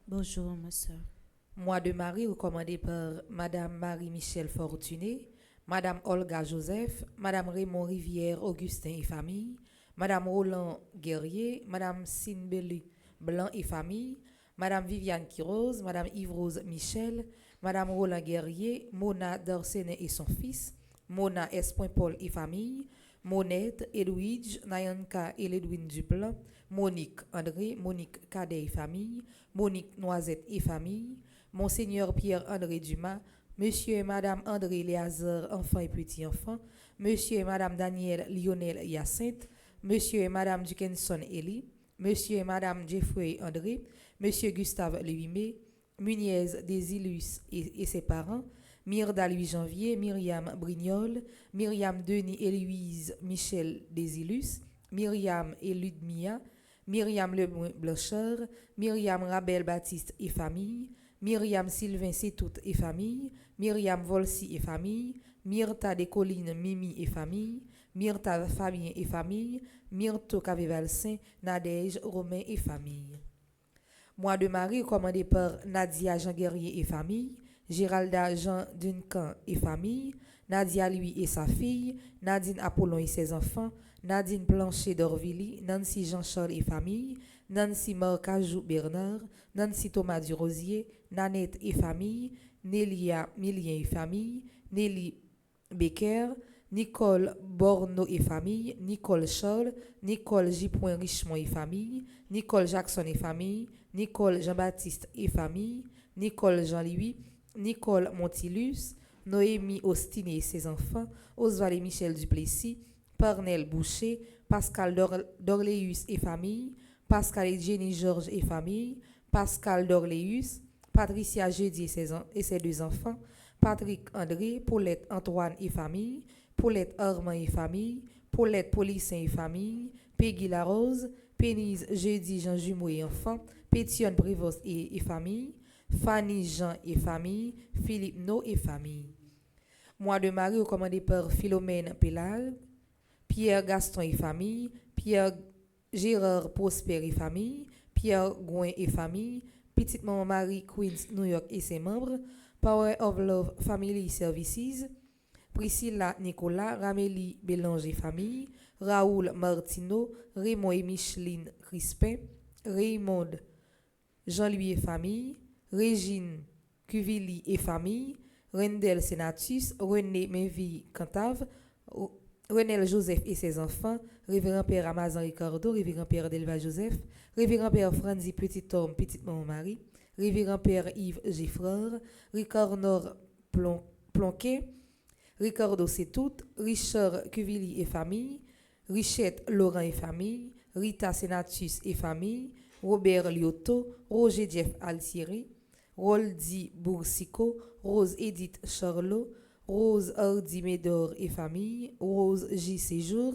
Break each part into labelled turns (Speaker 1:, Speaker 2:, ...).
Speaker 1: Bonjour, ma soeur.
Speaker 2: Moi de Marie, recommandé par Madame Marie-Michel Fortuné, Madame Olga Joseph, Madame Raymond Rivière Augustin et famille, Madame Roland Guerrier, Madame Sinbelu Blanc et famille, Madame Viviane Quiroz, Madame Yves-Rose Michel, Madame Roland Guerrier, Mona Darsenet et son fils, Mona S. Paul et famille, Monette, Edwidge, Nayanka et Ledwin Duplan, Monique André, Monique Cadet et famille, Monique Noisette et famille, Monseigneur Pierre-André Dumas, Monsieur et Madame André Léazard, enfants et petits-enfants, Monsieur et Madame Daniel Lionel Hyacinthe, Monsieur et Madame Dickinson Ellie, Monsieur et Madame Jeffrey André, Monsieur Gustave Louis-Mai, Muniez Desilus et ses parents, Myrda Louis Janvier, Myriam Brignol, Myriam Denis et Louise Michel Desilus, Myriam et Ludmilla, Myriam Lebrun Blanchard, Myriam Rabel Baptiste et famille, Myriam Sylvain Sétout et famille, Myriam Volsi et famille, Myrta des Collines Mimi et famille, Myrta Fabien et famille, Myrto Cavevalsin, Nadège Romain et famille. Moi de Marie, commandé par Nadia Jean Guerrier et famille, Géralda Jean Duncan et famille, Nadia lui et sa fille, Nadine Apollon et ses enfants, Nadine Blanchet d'Orvilly, Nancy Jean-Charles et famille, Nancy Marcajou Bernard, Nancy Thomas Durosier, Nanette et famille, Nélia Milien et famille, Nelly Becker, Nicole Borno et famille, Nicole Charles, Nicole J. Richemont et famille, Nicole Jackson et famille, Nicole Jean-Baptiste et famille, Nicole Jean-Louis, Nicole Montilus, Noémie Austin et ses enfants, Oswald et Michel Duplessis, Parnell Boucher, Pascal Dorléus et famille, Pascal et Jenny Georges et famille, Pascal Dorléus, Patricia Jeudi et ses deux enfants, Patrick André, Paulette Antoine et famille, Paulette Armand et famille, Paulette Polissin et famille, Peggy Larose, Pénise Jeudi Jean Jumeau et enfants, Pétionne Prévost et famille, Fanny Jean et famille, Philippe No et famille. Moi de Marie, recommandé par Philomène Pélal, Pierre Gaston et famille, Pierre Gérard Prosper et famille, Pierre Gouin et famille, Petite Maman Marie Queens New York et ses membres, Power of Love Family Services, Priscilla Nicolas, Ramélie Bélange et famille, Raoul Martineau, Raymond et Micheline Crispin, Raymond Jean-Louis et famille, Régine Cuvilly et famille, Rendel Senatus, René Mévy Cantave, Renel Joseph et ses enfants, Révérend Père Amazan Ricardo, Révérend Père Delva Joseph, Révérend Père Franzi Petit-Homme, Petite-Maman Marie, Révérend Père Yves Giffreur, Ricard Nord Plonquet, Ricardo Setout, Richard Cuvilly et famille, Richette Laurent et famille, Rita Senatus et famille, Robert Liotto, Roger Jeff Altieri, Roldi Boursico, Rose Edith Charlot, Rose Hardy Médor et famille, Rose J. Séjour,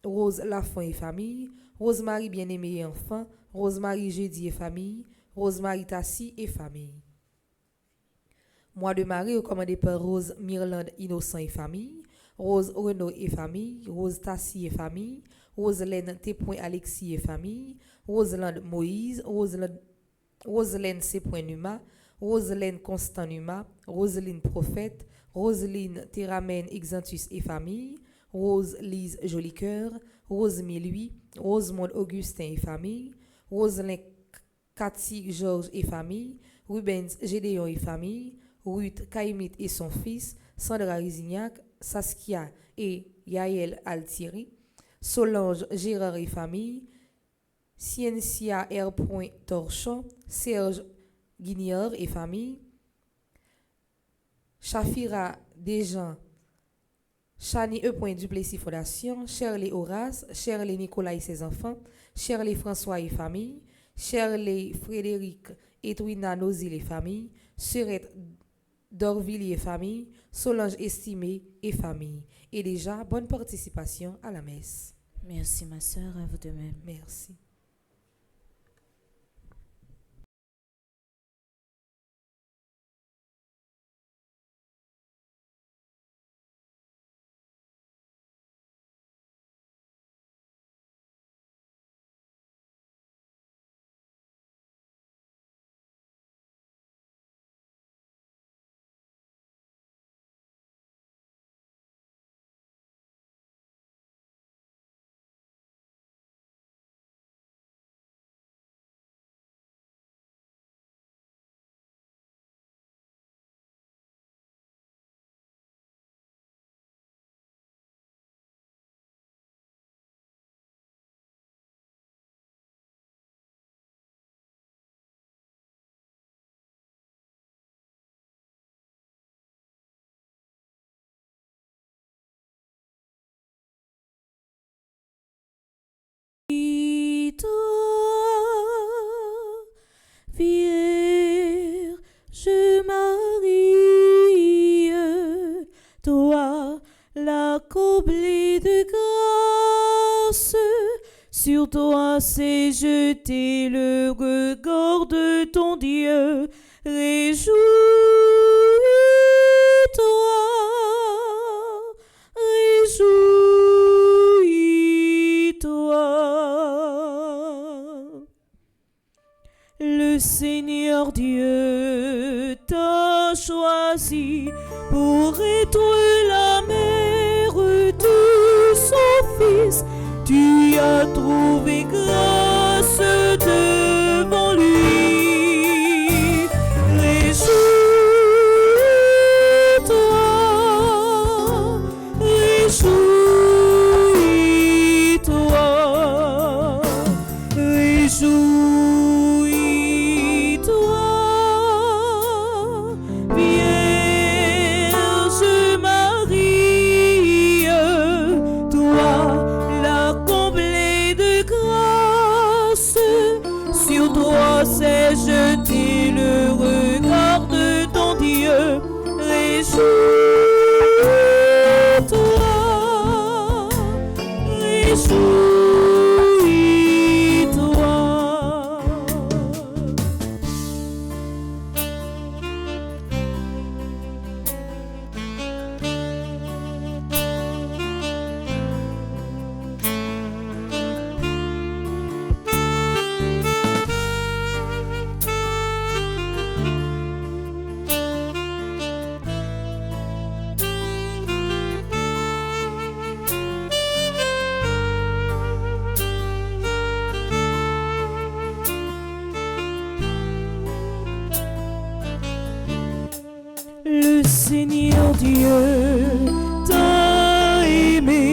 Speaker 2: Rose Lafont et famille, Rose-Marie Bien-Aimée et enfant, Rose-Marie Jeudi et famille, Rose-Marie Tassi et famille. Mois de Marie recommandé par Rose Mirland Innocent et famille, Rose Renaud et famille, Rose Tassi et famille, Roselaine T. Alexis et famille, Roseland Moïse, Roselaine C. Numa, Roselaine Constant Numa, Roseline Prophète, Roseline Théramène Exantus et famille, Rose Lise Jolicoeur, Rose Milui, Rosemonde Augustin et famille, Roselyn Cathy Georges et famille, Rubens Gédéon et famille, Ruth Caïmit et son fils, Sandra Risignac, Saskia et Yael Altieri, Solange Gérard et famille, Ciencia R. Torchon, Serge Guignard et famille, Shafira Desjans, Chani E. Duplessis Fondation, Shirley Horace, Shirley Nicolas et ses enfants, Shirley François et famille, Shirley Frédéric et Twina Nozil et famille, Surette Dorvilliers et famille, Solange Estimé et famille. Et déjà, bonne participation à la messe.
Speaker 1: Merci ma sœur, à vous de même.
Speaker 2: Merci.
Speaker 1: Vierge Marie, toi, la comblée de grâce, sur toi s'est jeté le regard de ton Dieu. Réjouis-toi, réjouis-toi. Le Seigneur Dieu t'a choisi pour être la mère de son Fils. Tu as trouvé grâce devant lui. Réjouis-toi, réjouis-toi, réjouis-toi, Vierge Marie, toi, la comblée de grâce, sur toi s'est jeté le regard de ton Dieu. Réjouis-toi, réjouis-toi. Le Seigneur Dieu t'a aimé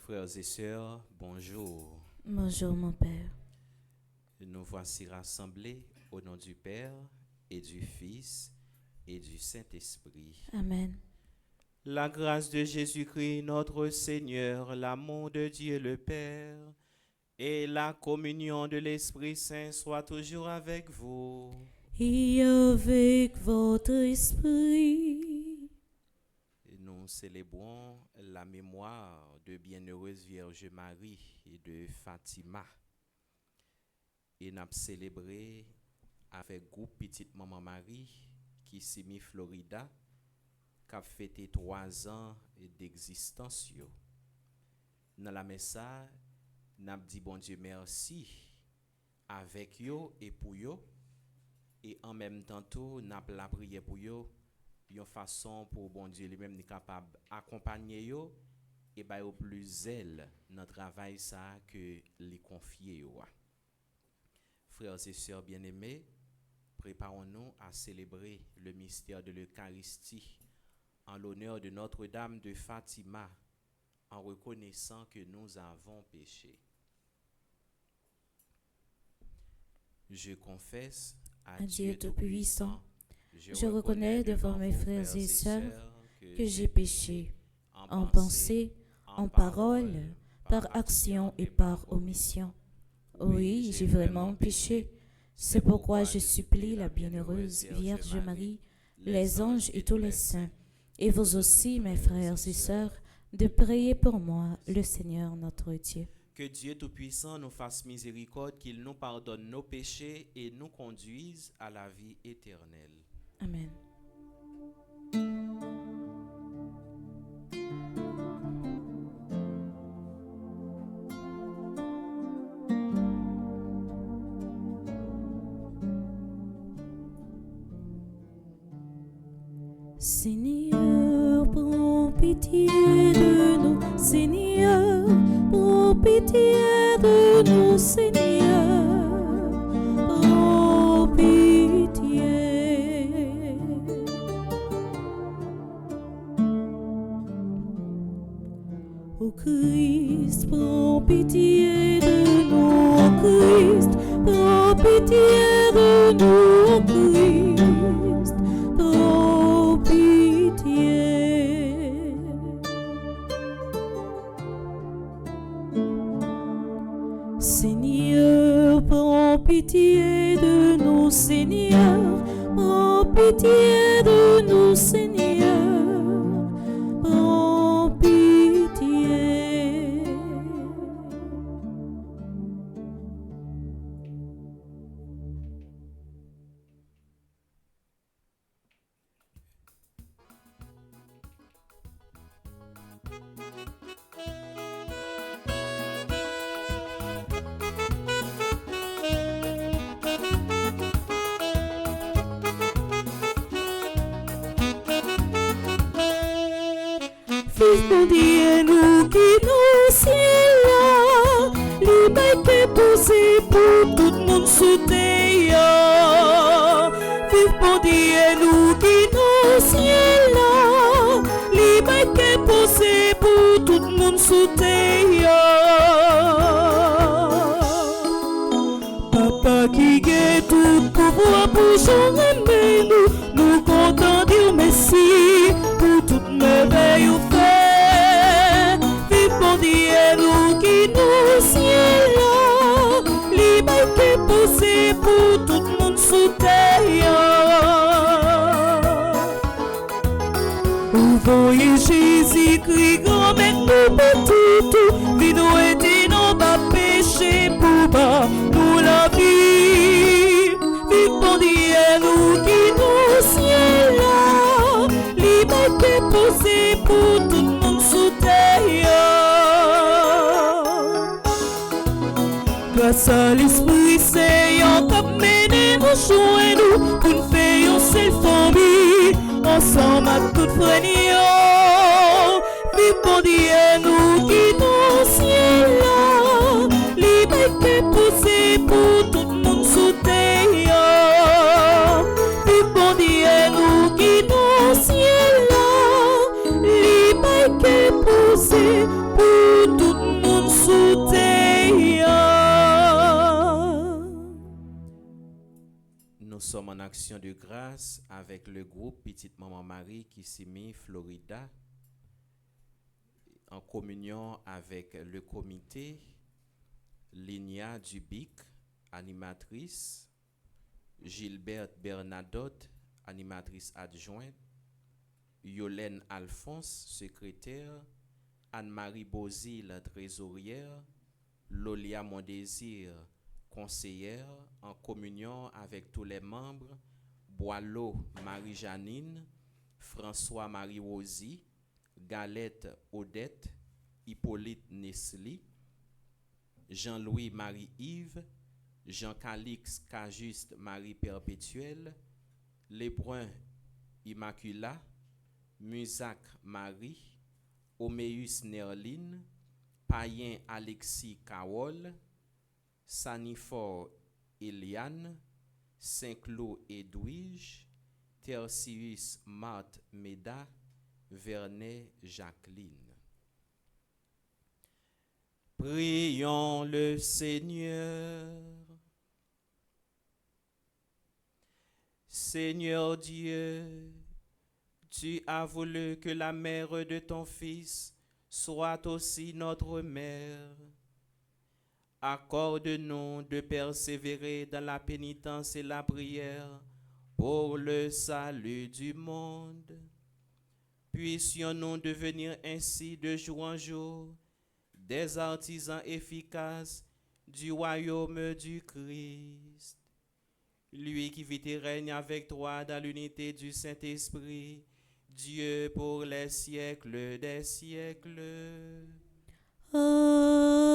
Speaker 3: Frères et sœurs, bonjour.
Speaker 1: Bonjour mon Père.
Speaker 3: Nous voici rassemblés au nom du Père et du Fils et du Saint-Esprit.
Speaker 1: Amen.
Speaker 3: La grâce de Jésus-Christ, notre Seigneur, l'amour de Dieu le Père et la communion de l'Esprit Saint soient toujours avec vous.
Speaker 1: Et avec votre esprit.
Speaker 3: Nous célébrons la mémoire de Bienheureuse Vierge Marie et de Fatima. Et nous avons célébré avec groupe Petite Maman Marie qui s'est mis Florida, qui a fêté 3 ans d'existence. Dans la message, nous avons dit bon Dieu merci avec yo et pour yo. Et en même temps, nous avons la prière pour yo. Une façon pour bon Dieu lui-même capable d'accompagner yo et ba yo plus zèle dans le travail ça que les confier yo. Frères et sœurs bien-aimés, préparons-nous à célébrer le mystère de l'Eucharistie en l'honneur de Notre-Dame de Fatima, en reconnaissant que nous avons péché. Je confesse à Dieu Tout-Puissant,
Speaker 1: Je reconnais devant mes frères et sœurs que j'ai péché en pensée, en parole, par action et par omission. Oui, j'ai vraiment péché. C'est pourquoi je supplie la bienheureuse Vierge Marie, les anges et tous les saints, et vous aussi, mes frères et sœurs, de prier pour moi, le Seigneur notre Dieu.
Speaker 3: Que Dieu Tout-Puissant nous fasse miséricorde, qu'il nous pardonne nos péchés et nous conduise à la vie éternelle.
Speaker 1: Amen. Seigneur, prends pitié de nous, Seigneur, prends pitié de nous, Seigneur, prends pitié. Ô Christ, prends pitié de nous, ô Christ, prends pitié de nous, ô Christ, prends pitié. Seigneur, prends pitié de nous, Seigneur, prends pitié de nous, Seigneur, prends pitié. Fils mon Dieu, nous qui nous ciel, liberté posée pour tout le monde sous terre. Fils mon Dieu, nous qui nous ciel, liberté posée pour tout le monde sous terre. Papa qui est tout pouvoir pour jamais nous, nous comptons dire merci pour toute merveille au fait. Vive Dieu, nous qui nous ciel, liberté posée pour tout le monde sous terre. Vous voyez Jésus-Christ, grand-mère nous pour tout, vie nous aider nos bas péchés pour bas nous la vie. Vive Dieu, nous qui nous ciel, liberté posée pour tout le monde sous terre. Grâce à l'Esprit Saint, qui mené nous joint nous pour nous faire une seule famille, ensemble à toute frère. Vive Dieu, nous qui nous ciel, liberté posée pour tout le monde sous terre. Vive Dieu, nous qui nous ciel, liberté posée pour tout le monde.
Speaker 3: sommes en action de grâce avec le groupe Petite Maman Marie Kissimmee, Florida, en communion avec le comité Linia Dubic, animatrice, Gilberte Bernadotte, animatrice adjointe, Yolène Alphonse, secrétaire, Anne-Marie Bozil, trésorière, Lolia Mondésir, conseillère, en communion avec tous les membres, Boileau Marie-Janine, François-Marie Rosy, Galette Odette, Hippolyte Nesli, Jean-Louis Marie-Yves, Jean-Calix Cajuste Marie Perpétuelle, Lebrun Immacula, Musac Marie, Oméus Nerline, Payen Alexis Kawol, Sanifor Eliane, Saint-Cloud Edwige, Tertius Marthe Meda, Vernet Jacqueline. Prions le Seigneur. Seigneur Dieu, tu as voulu que la mère de ton Fils soit aussi notre mère. Accorde-nous de persévérer dans la pénitence et la prière pour le salut du monde. Puissions-nous devenir ainsi de jour en jour des artisans efficaces du royaume du Christ. Lui qui vit et règne avec toi dans l'unité du Saint-Esprit, Dieu pour les siècles des siècles.
Speaker 1: Amen.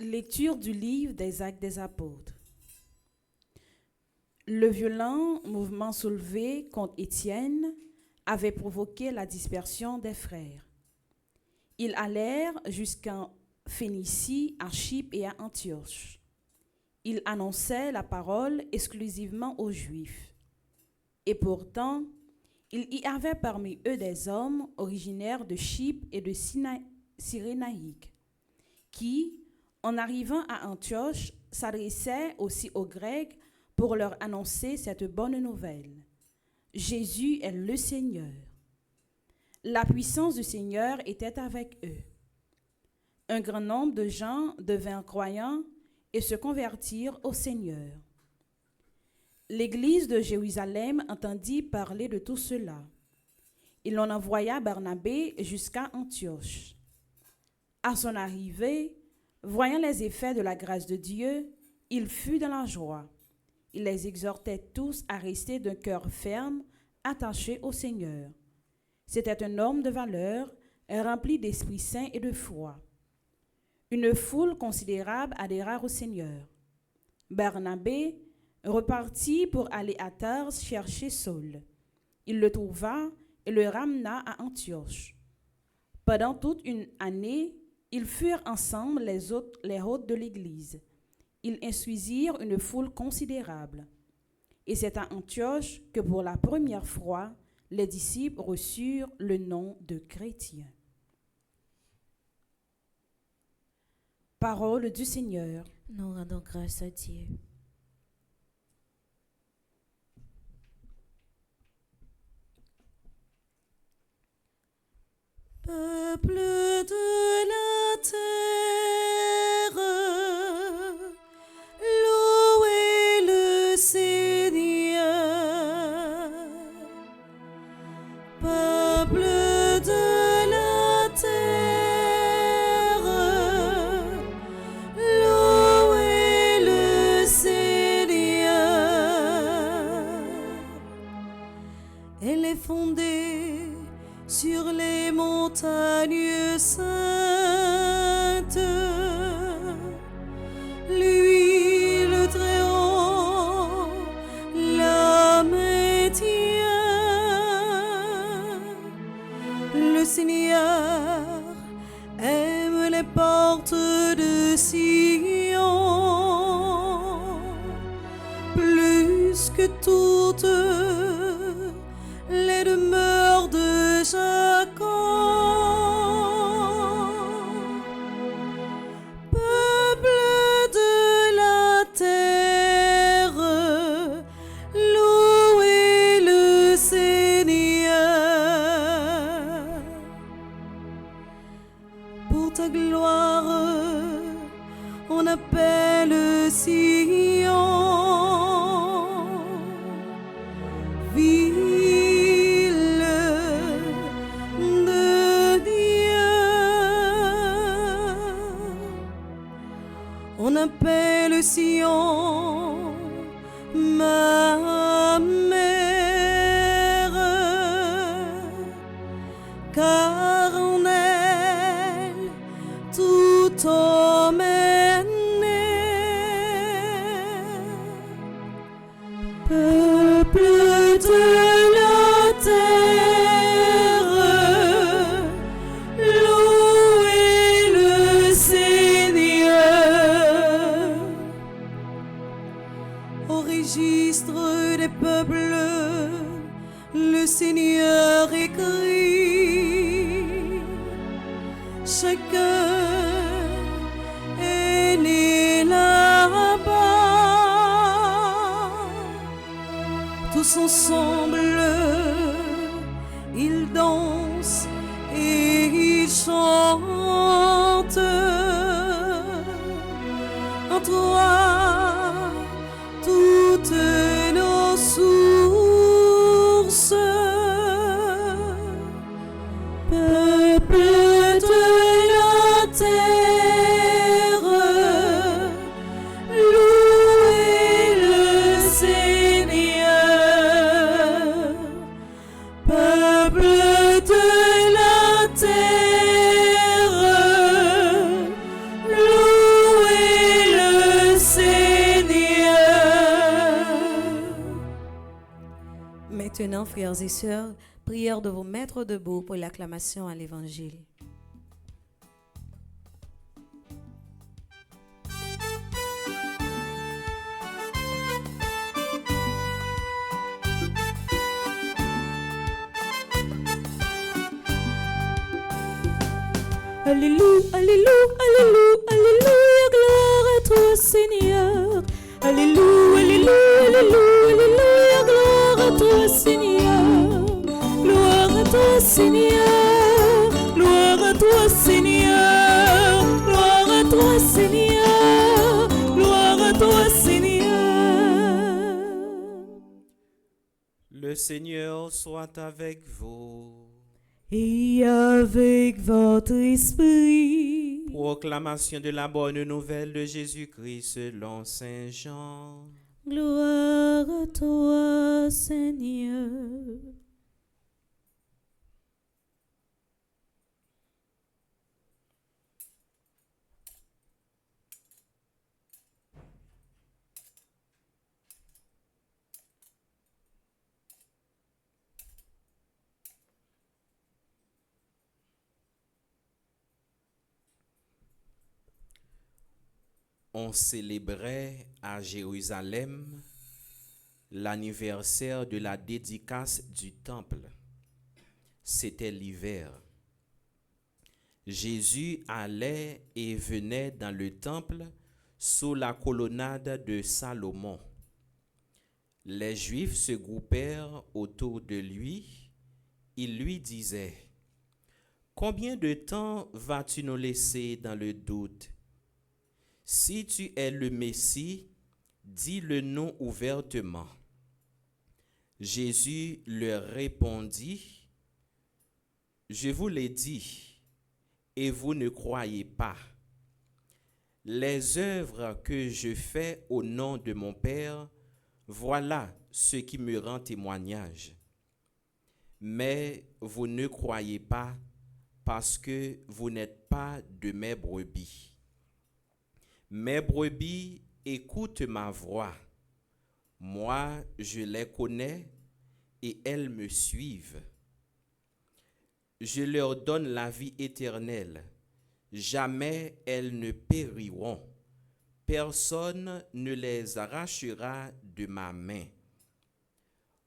Speaker 1: Lecture du livre des Actes des Apôtres. Le violent mouvement soulevé contre Étienne avait provoqué la dispersion des frères. Ils allèrent jusqu'en Phénicie, à Chypre et à Antioche. Ils annonçaient la parole exclusivement aux Juifs. Et pourtant, il y avait parmi eux des hommes originaires de Chypre et de Cyrénaïque, qui, en arrivant à Antioche, s'adressaient aussi aux Grecs pour leur annoncer cette bonne nouvelle. Jésus est le Seigneur. La puissance du Seigneur était avec eux. Un grand nombre de gens devinrent croyants et se convertirent au Seigneur. L'église de Jérusalem entendit parler de tout cela. Il en envoya Barnabé jusqu'à Antioche. À son arrivée, voyant les effets de la grâce de Dieu, il fut dans la joie. Il les exhortait tous à rester d'un cœur ferme, attaché au Seigneur. C'était un homme de valeur, rempli d'Esprit Saint et de foi. Une foule considérable adhéra au Seigneur. Barnabé repartit pour aller à Tars chercher Saul. Il le trouva et le ramena à Antioche. Pendant toute une année, ils furent ensemble les hôtes de l'Église. Ils instruisirent une foule considérable. Et c'est à Antioche que pour la première fois, les disciples reçurent le nom de chrétiens. Parole du Seigneur.
Speaker 4: Nous rendons grâce à Dieu. Peuple de la terre, louez le Seigneur. Peuple de la terre, louez le Seigneur. Elle est fondée sur les montagnes saintes. Lui, le Très-Haut, la maintient. Le Seigneur aime les portes de Sion plus que toutes les demeures de Jacob. Peuple de la terre, louez le Seigneur. Pour ta gloire, on appelle Sion ville de Dieu. On appelle Sion ma mère, car en elle tout homme est né. Peuple de la terre, louez le Seigneur. Au registre des peuples, le Seigneur écrit. Chacun est né là-bas. Tous ensemble, ils dansent et ils chantent. En toi, toutes nos sources. Peuple de la terre, louez le Seigneur. Peuple de la terre, louez le Seigneur. Maintenant, frères et sœurs, prière de vous mettre debout pour l'acclamation à l'Évangile. Alléluia, alléluia, alléluia, alléluia, gloire à toi Seigneur. Alléluia, alléluia, alléluia, alléluia, gloire à toi Seigneur. Gloire à toi Seigneur, gloire à toi Seigneur, gloire à toi Seigneur, gloire à toi Seigneur.
Speaker 3: Le Seigneur soit avec vous.
Speaker 4: Et avec votre esprit.
Speaker 3: Proclamation de la bonne nouvelle de Jésus-Christ selon Saint Jean.
Speaker 4: Gloire à toi, Seigneur.
Speaker 3: On célébrait à Jérusalem l'anniversaire de la dédicace du temple. C'était l'hiver. Jésus allait et venait dans le temple sous la colonnade de Salomon. Les Juifs se groupèrent autour de lui. Ils lui disaient: « Combien de temps vas-tu nous laisser dans le doute? Si tu es le Messie, dis-le-nous ouvertement. » Jésus leur répondit: « Je vous l'ai dit, et vous ne croyez pas. Les œuvres que je fais au nom de mon Père, voilà ce qui me rend témoignage. mais vous ne croyez pas parce que vous n'êtes pas de mes brebis. Mes brebis écoutent ma voix. Moi, je les connais et elles me suivent. Je leur donne la vie éternelle. Jamais elles ne périront. Personne ne les arrachera de ma main.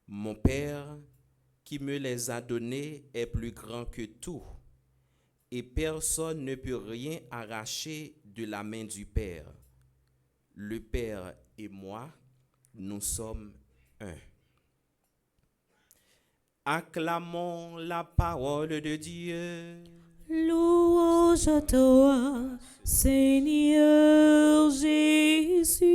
Speaker 3: Mon Père qui me les a donnés est plus grand que tout, et personne ne peut rien arracher de la main du Père. Le Père et moi, nous sommes un. Acclamons la parole de Dieu.
Speaker 1: Louange à toi, Seigneur Jésus.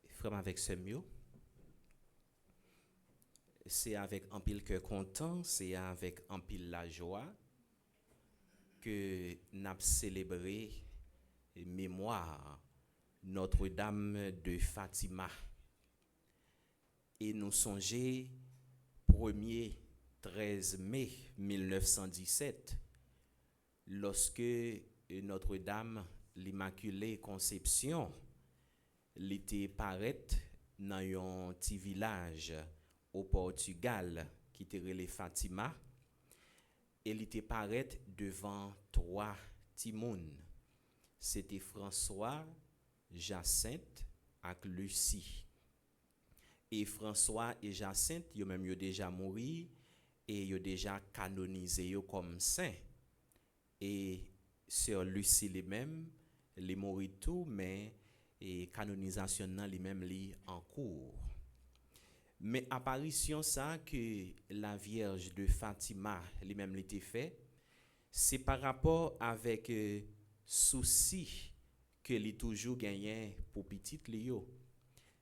Speaker 3: Frère avec ce mieux. C'est avec un pile cœur content, c'est avec un pile la joie que nous avons célébré mémoire Notre-Dame de Fatima. Et nous songeons 1er 13 mai 1917, lorsque Notre-Dame, l'Immaculée Conception, l'été paraît dans un petit village au Portugal qui était relé Fatima, et il était paraît devant 3 timounes. C'était François, Jacinthe et Lucie. Et François et Jacinthe, ils même déjà mouru et ils déjà canonisé comme saint. Et sœur Lucie lui-même, les mouru tout, mais et canonisation nan li même li en cours. Mais apparition ça que la Vierge de Fatima li même l'était fait, c'est par rapport avec souci que li toujours gagné pour petite li yo.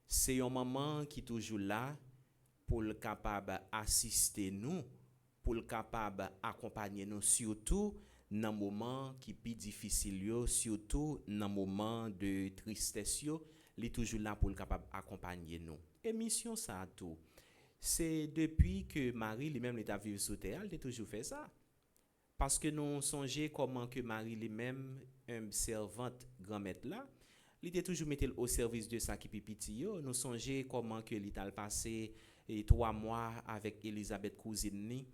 Speaker 3: C'est un maman qui toujours là pour le capable assister nous, pour le capable accompagner nous surtout dans moment qui plus difficile yo, surtout dans moment de tristesse yo, li toujours là pour le capable accompagner nous. Et mission ça tout. C'est depuis que Marie lui-même est à vivre sur terre, elle a toujours fait ça. Parce que nous songeons comment que Marie lui-même, une servante grand-mère là, il était toujours mis au service de ça qui petit yo. Nous songeons comment que l'Ital passé 3 mois avec Elisabeth cousine ni.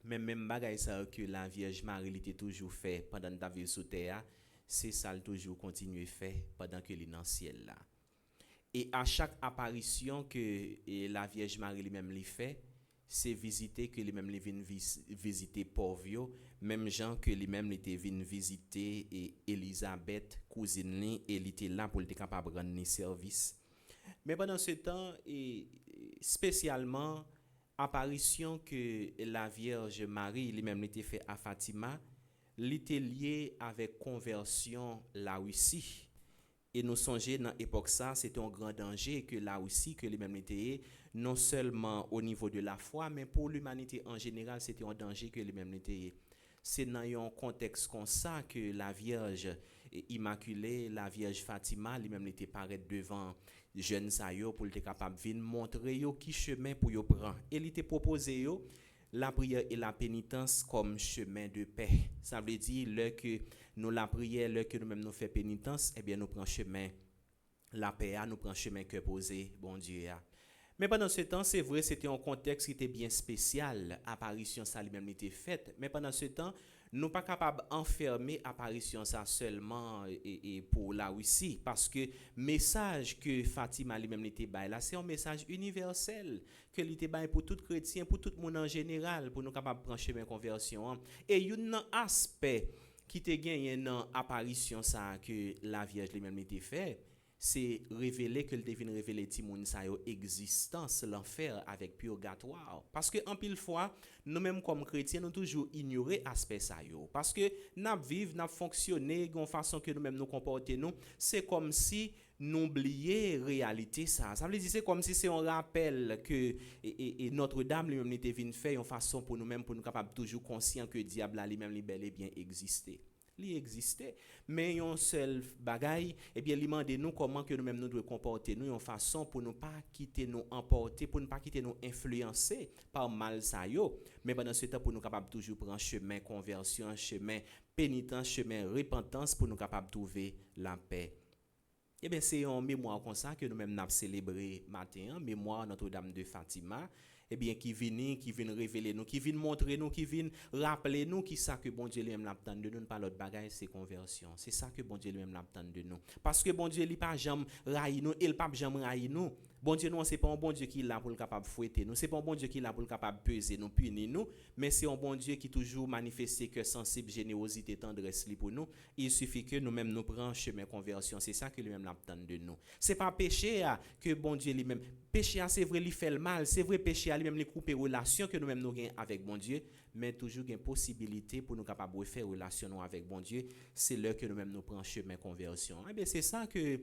Speaker 3: Même bagay ça que la Vierge Marie était toujours fait pendant ta vie sur terre, c'est ça elle toujours continuer fait pendant que elle dans ciel là. Et à chaque apparition que la Vierge Marie lui-même lui fait, c'est visiter que lui-même lui vient visiter pauvre, même gens que lui-même était vient visiter et Elisabeth cousine li, et il était là pour être capable de rendre service. Mais pendant ce temps et spécialement apparition que la Vierge Marie lui-même était fait à Fatima, l'était lié avec conversion la Russie. Et nous songeons dans l'époque ça, c'était un grand danger que la Russie, que lui-même était, non seulement au niveau de la foi, mais pour l'humanité en général, c'était un danger que lui-même était. C'est dans un contexte comme ça que la Vierge Immaculée, la Vierge Fatima, lui-même était paraître devant jeunes sayo pour être capable de montrer yo qui chemin pour yo prendre. Et il était proposé yo la prière et la pénitence comme chemin de paix. Ça veut dire le que nous la prière, le que nous même nous fait pénitence, eh bien nous prenons chemin la paix, nous prenons chemin que posé bon Dieu. Mais pendant ce temps, c'est vrai, c'était un contexte qui était bien spécial. Apparition ça lui-même était faite, mais pendant ce temps nous pas capable enfermer apparition ça seulement et pour la Russie, parce que message que Fatima lui-même était bail là, c'est un message universel que il était bail pour tout chrétien, pour tout le monde en général, pour nous capable prendre chemin conversion. Et un aspect qui te gagné dans apparition ça que la Vierge lui-même était fait, c'est révéler que le devine révéler timoun sa yo existence l'enfer avec purgatoire, parce que en pile fois nous même comme chrétiens nous toujours ignorer aspect ça yo, parce que n'a vivre n'a fonctionner gon façon que nous même nous comporter nous, c'est comme si n'oublier réalité ça. Ça veut dire c'est comme si c'est un rappel que et Notre-Dame lui-même était venu faire une façon pour nous-mêmes pour nous capables toujours conscients que diable lui-même li bel et bien existait. Il existait, mais un seul bagaille, eh bien, il demande nous comment que nous-mêmes nous devons comporter nous en façon pour ne pas quitter nous emporter, pour ne pas quitter nous influencer par mal ça yo, mais pendant ce temps pour nous capables toujours prendre chemin conversion, chemin pénitence, chemin repentance pour nous capables trouver la paix. Eh bien, c'est en mémoire comme ça que nous-mêmes nous avons célébré matin, mémoire Notre-Dame de Fatima, eh bien, qui vient révéler nous, qui vient montrer nous, qui vient rappeler nous qui ça que bon Dieu lui-même l'attend de nous, pas l'autre bagaille, c'est conversion. C'est ça que bon Dieu lui-même l'attend de nous. Parce que bon Dieu lui pas jamais raille nous, il pas jamais raille nous. Bon Dieu, nous, c'est pas un bon Dieu qui est là pour le capable fouetter nous, c'est pas un bon Dieu qui est là pour le capable peser nous, punir nous, mais c'est un bon Dieu qui toujours manifeste que sensible, générosité, tendresse pour nous. Il suffit que nous-mêmes nous prenions chemin conversion. C'est ça que lui-même l'attend de nous. C'est pas péché que bon Dieu lui-même. Péché, c'est vrai, il fait le mal. C'est vrai, péché, lui-même, il coupe relation que nous-mêmes nous avons avec bon Dieu, mais toujours une possibilité pour nous capables de faire relation avec bon Dieu. C'est là que nous-mêmes nous prenons chemin conversion. Eh bien, c'est ça que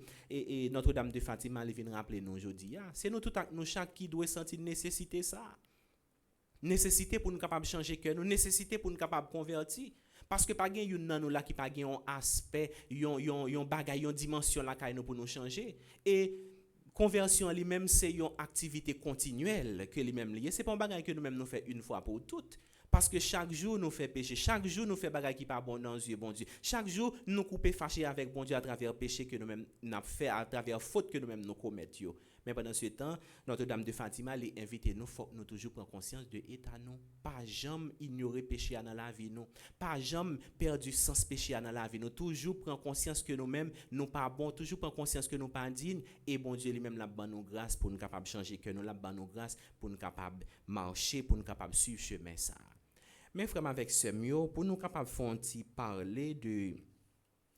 Speaker 3: Notre-Dame de Fatima vient rappeler nous aujourd'hui. C'est nous tout nous chaque qui doit sentir nécessité ça. Nécessité pour nous capables de changer cœur, nous nécessité pour nous capables de convertir. Parce que pas gain une nan nous là qui pas gain un aspect, yon bagay, yon dimension là kay nous pour nous changer. Et conversion lui-même c'est une activité continuelle que lui-même lié. C'est pas un bagay que nous-mêmes nous fait une fois pour toutes. Parce que chaque jour nous fait péché, chaque jour nous fait bagay qui pas bon dans les yeux bon Dieu. Chaque jour nous couper fâché avec bon Dieu à travers péché que nous-mêmes n'a fait, à travers faute que nous-mêmes nous commettons. Mais pendant ce temps, Notre-Dame de Fatima les invite nous, faut nous toujours prendre conscience de l'état nous. Pas jamais ignorer péché dans la vie nous. Pas jamais perdre sens péché dans la vie nous. Toujours prendre conscience que nous-mêmes nous pas bon, toujours prendre conscience que nous pas dignes et bon Dieu lui-même la ban nous grâce pour nous capable changer que nous la ban nous grâce pour nous capable marcher, pour nous capable suivre chemin ça. Mais frère avec ce mieux pour nous capable faire parler de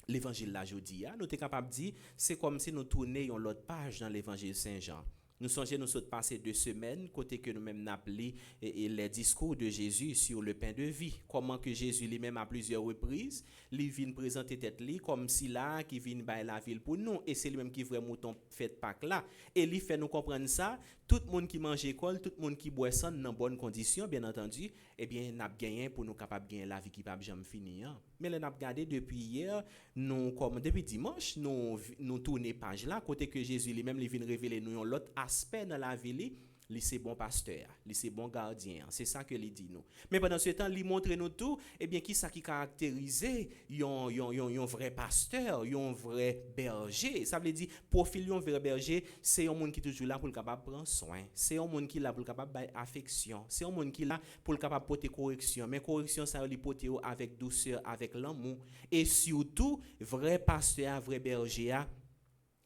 Speaker 3: l'évangile la jodi nous sommes capable de dire c'est comme si nous tournions l'autre page dans l'évangile Saint-Jean. Nous songeons nous sommes passé 2 semaines côté que nous-mêmes n'appelé et les discours de Jésus sur le pain de vie. Comment que Jésus lui-même à plusieurs reprises, il vient présenter tête li comme si là qui vient bailler la ville pour nous et c'est lui-même qui vrai mouton fait Pâques là et il fait nous comprendre ça. Tout le monde qui mange école, tout le monde qui boit ça dans bonnes conditions bien entendu, eh bien n'a gagné pour nous capable gagner la vie qui pas jamais finir. Mais là n'a regardé depuis hier, nous comme depuis dimanche, nous tourner page là côté que Jésus lui-même il vient révéler nous l'autre aspect dans la vie li c'est bon pasteur, li c'est bon gardien, c'est ça que il dit nous. Mais pendant ce temps, il montre nous tout, eh bien qui ça qui caractérise yon vrai pasteur, yon vrai berger. Ça veut dire profil yon vrai berger, c'est un monde qui toujours là pour le capable prendre soin, c'est un monde qui là pour le capable bailler affection, c'est un monde qui là pour le capable porter correction, mais correction ça li porter avec douceur, avec l'amour et surtout vrai pasteur, vrai berger,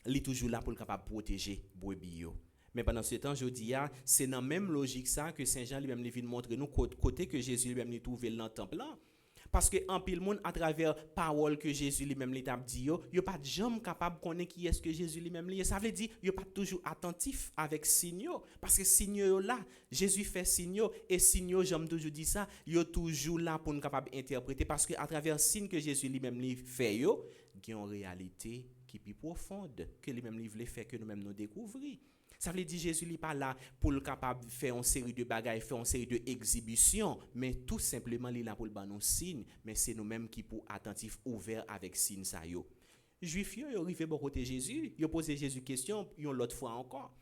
Speaker 3: li toujours là pour le capable protéger brebis yo. Mais pendant ce temps, je dis, c'est dans la même logique ça que Saint Jean lui-même vient montrer nous côté que Jésus lui-même trouvé dans le temple là. Parce que en pile monde à travers parole que Jésus lui-même l'a dit yo pas jamais capable de connaître qui est-ce que Jésus lui-même lié. Ça veut dire yo pas toujours attentif avec signaux parce que signaux là, Jésus fait signaux et signaux j'aime toujours dit ça, yo toujours là pour nous capable interpréter parce que à travers signe que Jésus lui-même fait yo, il y a une réalité qui est plus profonde que lui-même il voulait faire que nous-mêmes nous découvrir. Ça veut dire Jésus n'est pas là pour le capable de faire une série de bagailles, faire une série de exhibitions, mais tout simplement il est là pour le nous signe, mais c'est nous-mêmes qui pour attentifs ouverts avec signe ça yo. Juifs yo arrivé bon côté Jésus, yo posé Jésus question, yon l'autre fois encore.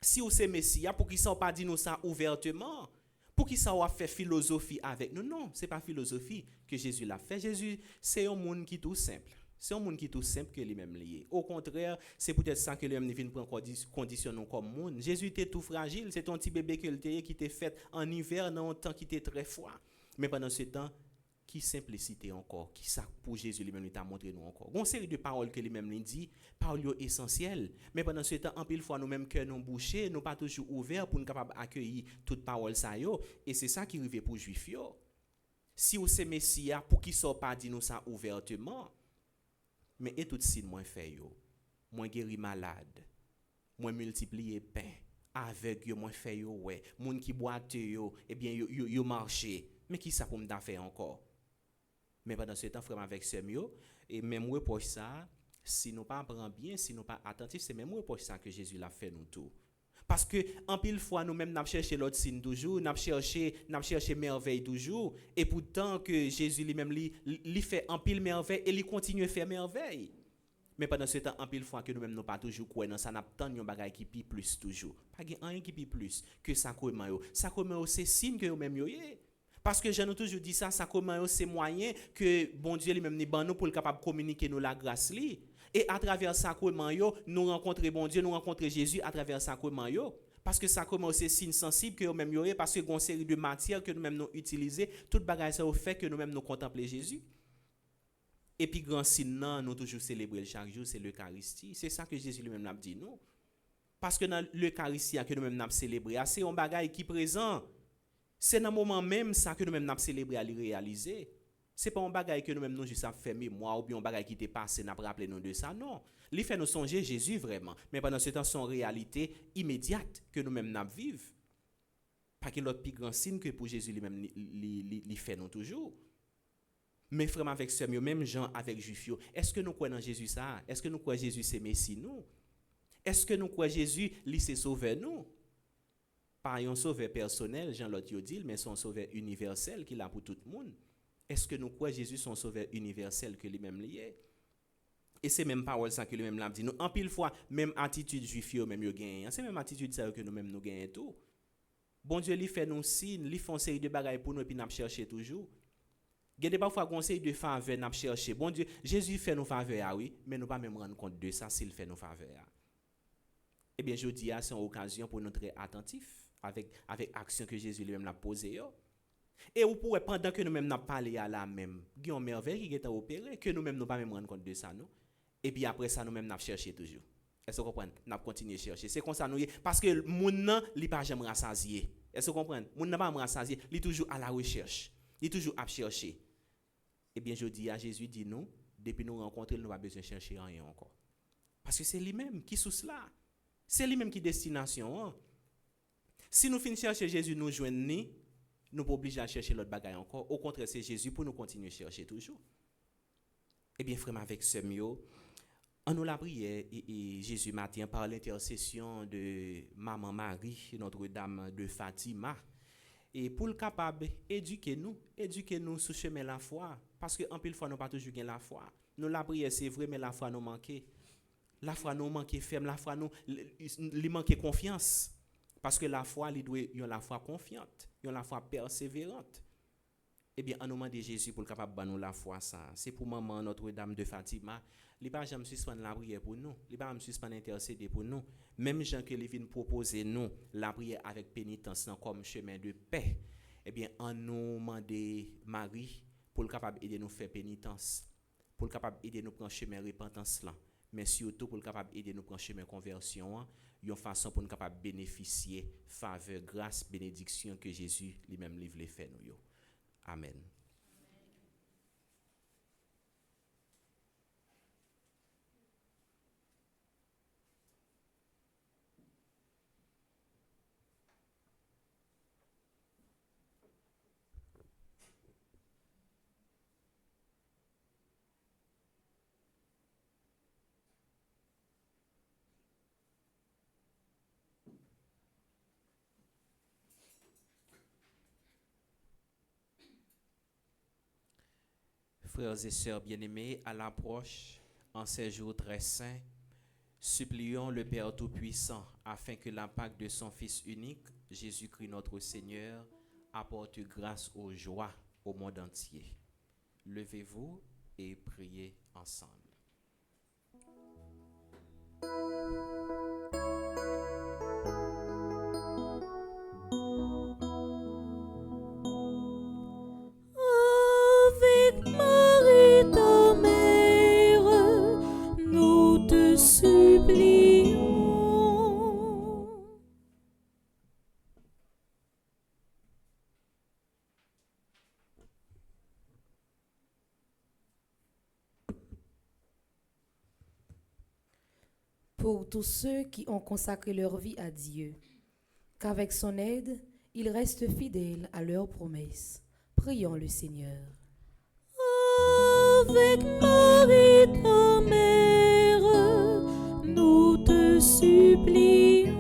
Speaker 3: Si vous c'est Messie, pour qui ça pas dit nous ça ouvertement? Pour qui ça a fait philosophie avec nous? Non, c'est pas philosophie que Jésus l'a fait. Jésus, c'est un monde qui tout simple. C'est un monde qui est tout simple que lui-même lié. Au contraire, c'est peut-être ça que lui-même vient prendre condition comme monde. Jésus était tout fragile, c'est un petit bébé qui était fait en hiver dans un temps qui était très froid. Mais pendant ce temps, qui simplicité encore, qui ça pour Jésus lui-même t'a montré nous encore. Une série de paroles que lui-même dit, paroles essentielles. Mais pendant ce temps, en pile fois nous-mêmes cœur nous bouchés, nous pas toujours ouverts pour nous capable accueillir toute parole ça yo. Et c'est ça qui arrive pour Juifs yo. Si vous c'est Messie, pour qui ça pas dit nous ça ouvertement? Mais et tout signe moins fait yo, moins guéri malade, moins multiplier pain, avec yo moins fait yo ouais, moun qui boite yo, eh bien yo marché. Mais qui ça pour me faire encore? Mais pendant ce temps frère avec ce mieux et même reproche ça, Si nous pas prend bien, si nous pas attentifs, c'est même pour ça que Jésus l'a fait nous tout. Parce que en pile fois nous-mêmes n'a cherché l'autre signe toujours, n'a cherché merveille toujours, et pourtant que Jésus lui-même lui fait en pile merveille et il continue à faire merveille. Mais pendant ce temps, en pile fois que nous-mêmes nous pas toujours quoi dans ça n'a tant un bagage qui pi plus toujours. Pas rien qui pi plus que sacrement yo. Sacrement c'est signe que nous-mêmes yo. Parce que j'ai toujours dit ça, sacrement c'est moyen que bon Dieu lui-même ni ban nous pour capable communiquer nous la grâce li. Et à travers sacrement yo, nous rencontrer bon Dieu, nous rencontrer Jésus à travers sacrement yo. Parce que sacrement c'est signe sensible que nous-mêmes yo parce que gon série de matières que nous-mêmes nous utiliser, toute bagage ça au fait que nous-mêmes nous contempler Jésus. Et puis grand signe nous toujours célébrer chaque jour, c'est l'Eucharistie. C'est ça que Jésus lui-même l'a dit nous. Parce que dans l'Eucharistie que nous-mêmes n'a célébrer, c'est un bagage qui présent. C'est dans le moment même ça que nous-mêmes n'a célébrer à le réaliser. C'est pas un bagage que nous-mêmes nous juste à faire mémoire ou bien un bagage qui t'est passé n'a pas rappelé nous de ça non. Il fait nous songer Jésus vraiment, mais pendant ce temps son réalité immédiate que nous-mêmes n'a vivre. Pas qu'il l'autre plus grand signe que pour Jésus lui-même il fait nous toujours. Mais frère avec sœur, même Jean avec Juif, est-ce que nous croyons en Jésus ça? Est-ce que nous croyons Jésus c'est Messie nous? Est-ce que nous croyons Jésus lui c'est sauveur nous? Pas un sauveur personnel, Jean l'autre dit, mais son sauveur universel qui l'a pour tout le monde. Est-ce que nous croyons Jésus son sauveur universel que lui-même lié? Et c'est même parole ça que lui-même l'a dit. Nous en pile fois même attitude juif même yo gagne. C'est même attitude ça que nous même nous gagnons tout. Bon Dieu lui fait nous signe, lui font série de bagages pour nous et puis n'a chercher toujours. Gardez parfois conseil de faveur n'a chercher. Bon Dieu, Jésus fait nos faveurs oui, mais nous pas même rendre compte de ça s'il fait nos faveurs. Eh bien je dis c'est une occasion pour nous être attentifs avec action que Jésus lui-même l'a posée. Et vous pouvez pendant que nous-mêmes n'a parlé à la même, il y a une merveille qui est opérée que nous-mêmes nous pas même rendre compte de ça non. Et puis après ça nous-mêmes n'a cherché toujours. Est-ce que vous comprenez? N'a continuer chercher. C'est comme ça nous parce que moun nan li pas jamais rassasié. Est-ce que vous comprenez? Moun nan pas rassasié, il toujours à la recherche. Il toujours à chercher. Eh bien je dis à Jésus dit nous depuis nous rencontrer nous pas besoin chercher rien encore. Parce que c'est lui-même qui sous cela. C'est lui-même qui destination. Hein? Si nous finissons chercher Jésus nous joindre ni nous pas obligés à chercher l'autre bagaille encore. Au contraire, c'est Jésus pour nous continuer à chercher toujours. Eh bien, frère, avec ce mieux, en nous la prière, et Jésus matin par l'intercession de Maman Marie, Notre-Dame de Fatima, et pour le capable éduquer nous sur chemin de la foi. Parce qu'en pile fois, nous pas toujours gagné la foi. Nous la prière, c'est vrai, mais la foi nous manque. La foi nous manque ferme, la foi nous manque confiance. Parce que la foi, il doit y la foi confiante, y la foi persévérante. Eh bien, en nous demande Jésus pour le capable de nous la foi ça. C'est pour maman Notre-Dame de Fatima. Il pas jamais suspendre la prière pour nous. Il pas jamais suspendre intercéder pour nous. Même gens que les vient proposer nous la prière avec pénitence comme chemin de paix. Eh bien, en nous demande Marie pour le capable aider nous faire pénitence, pour le capable aider nous prendre chemin repentance là. Mais surtout pour le capable aider nous prendre chemin conversion, une façon pour nous capable bénéficier faveur, grâce, bénédiction que Jésus lui-même livre les fait nous. Amen. Frères et sœurs bien-aimés, à l'approche, en ces jours très saints, supplions le Père Tout-Puissant afin que l'impact de son Fils unique, Jésus-Christ notre Seigneur, apporte grâce aux joies au monde entier. Levez-vous et priez ensemble.
Speaker 1: Avec Marie ta mère, nous te supplions.
Speaker 2: Pour tous ceux qui ont consacré leur vie à Dieu, qu'avec son aide, ils restent fidèles à leurs promesses. Prions le Seigneur.
Speaker 1: Avec Marie ta mère, supplions.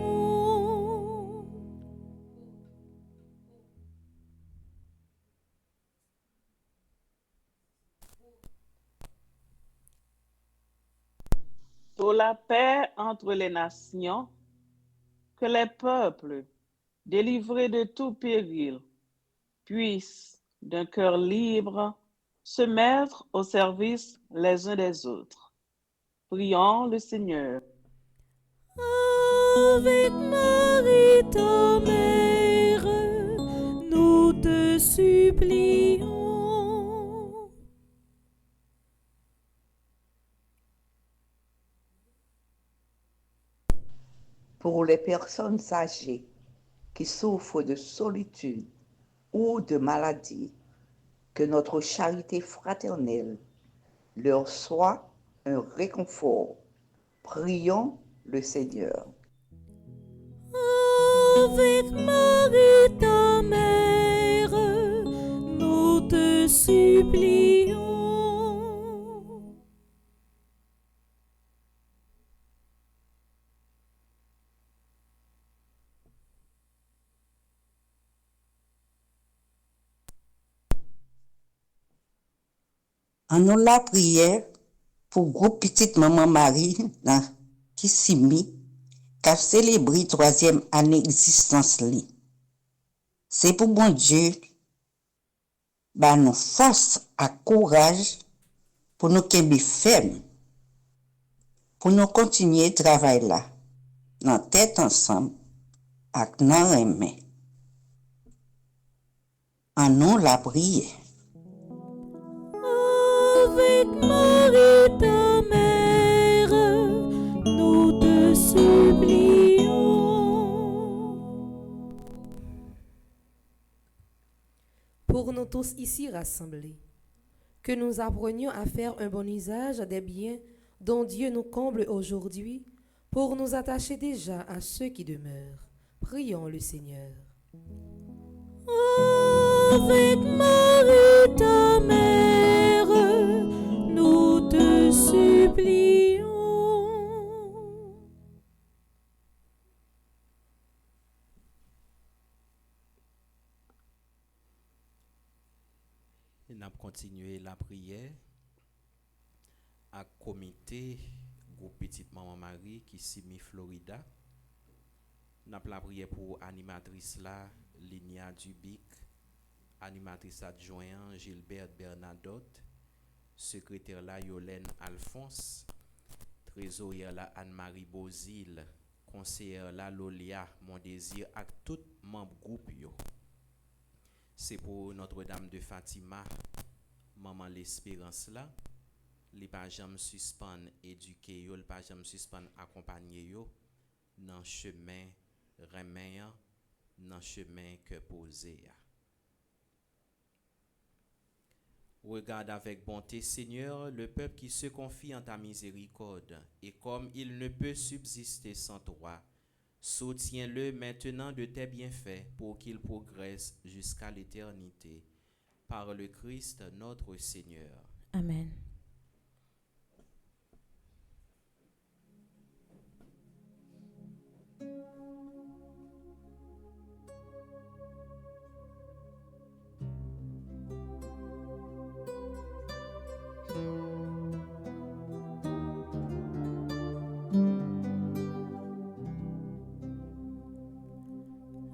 Speaker 5: Pour la paix entre les nations, que les peuples, délivrés de tout péril, puissent, d'un cœur libre, se mettre au service les uns des autres. Prions le Seigneur.
Speaker 1: Avec Marie, ta mère, nous te supplions.
Speaker 6: Pour les personnes âgées qui souffrent de solitude ou de maladie, que notre charité fraternelle leur soit un réconfort. Prions le Seigneur.
Speaker 1: Avec Marie, ta mère, nous te supplions.
Speaker 7: En nous la prière pour groupe petite maman Marie dans Kissimi qui a célébré troisième année existence li. C'est pour bon Dieu bah nous force à courage pour nous kembe ferme pour nous continuer travail là dans tête ensemble avec nan remè. En nous la prière.
Speaker 1: Avec Marie, ta mère, nous te supplions.
Speaker 2: Pour nous tous ici rassemblés, que nous apprenions à faire un bon usage des biens dont Dieu nous comble aujourd'hui pour nous attacher déjà à ceux qui demeurent. Prions le Seigneur.
Speaker 1: Avec Marie, ta mère, nous te supplions.
Speaker 3: Nous avons continué la prière à comité groupe Petite Maman Marie qui Simi Florida. Nous avons la prière pour animatrice là, Linia Dubic, animatrice adjoint Gilbert Bernadotte, secrétaire là Yolène Alphonse, trésorière là Anne-Marie Bozil, conseillère là Lolia Mondésir ak tout membre groupe yo. C'est pour Notre-Dame de Fatima, Maman l'Espérance là, li pa jam suspend éduquer yo, li pa jam suspend accompagner yo dans chemin remen, dans chemin que posé. Regarde avec bonté, Seigneur, le peuple qui se confie en ta miséricorde, et comme il ne peut subsister sans toi, soutiens-le maintenant de tes bienfaits pour qu'il progresse jusqu'à l'éternité. Par le Christ notre Seigneur.
Speaker 1: Amen.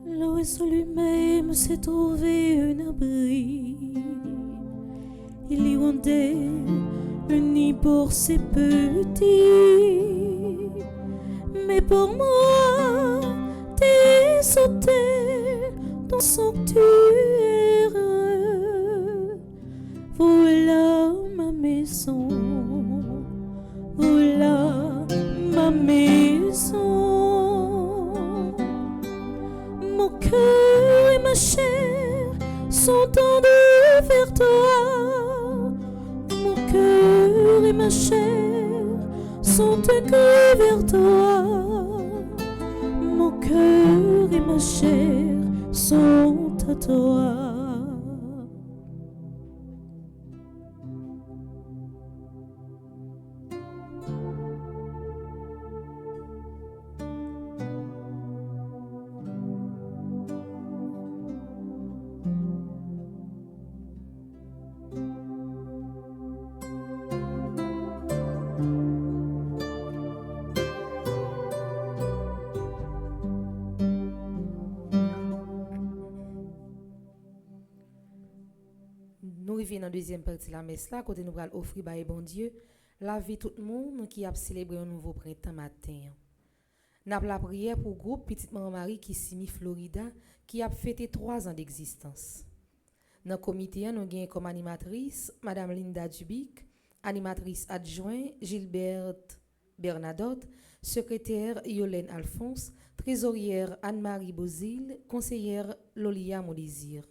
Speaker 1: L'oiseau lui-même s'est trouvé un abri. Il y rendait un nid pour ses petits. Mais pour moi, t'es sauté dans sanctuaire. Voilà ma maison. Voilà ma maison. Mon cœur et ma chair sont tendus vers toi. Mon cœur et ma chair sont tendus vers toi. Mon cœur et ma chair sont à toi.
Speaker 2: arrivons dans la deuxième partie de la messe là, côté nous allons offrir par bon Dieu, la vie tout le monde qui a célébré un nouveau printemps matin. Nous avons la prière pour le groupe Petite Maman Marie qui Simi Florida qui a fêté 3 ans d'existence. Dans le comité, nous avons comme animatrice Madame Linda Dubic, animatrice adjointe Gilberte Bernadotte, secrétaire Yolène Alphonse, trésorière Anne-Marie Bozil, conseillère Lolia Modésir.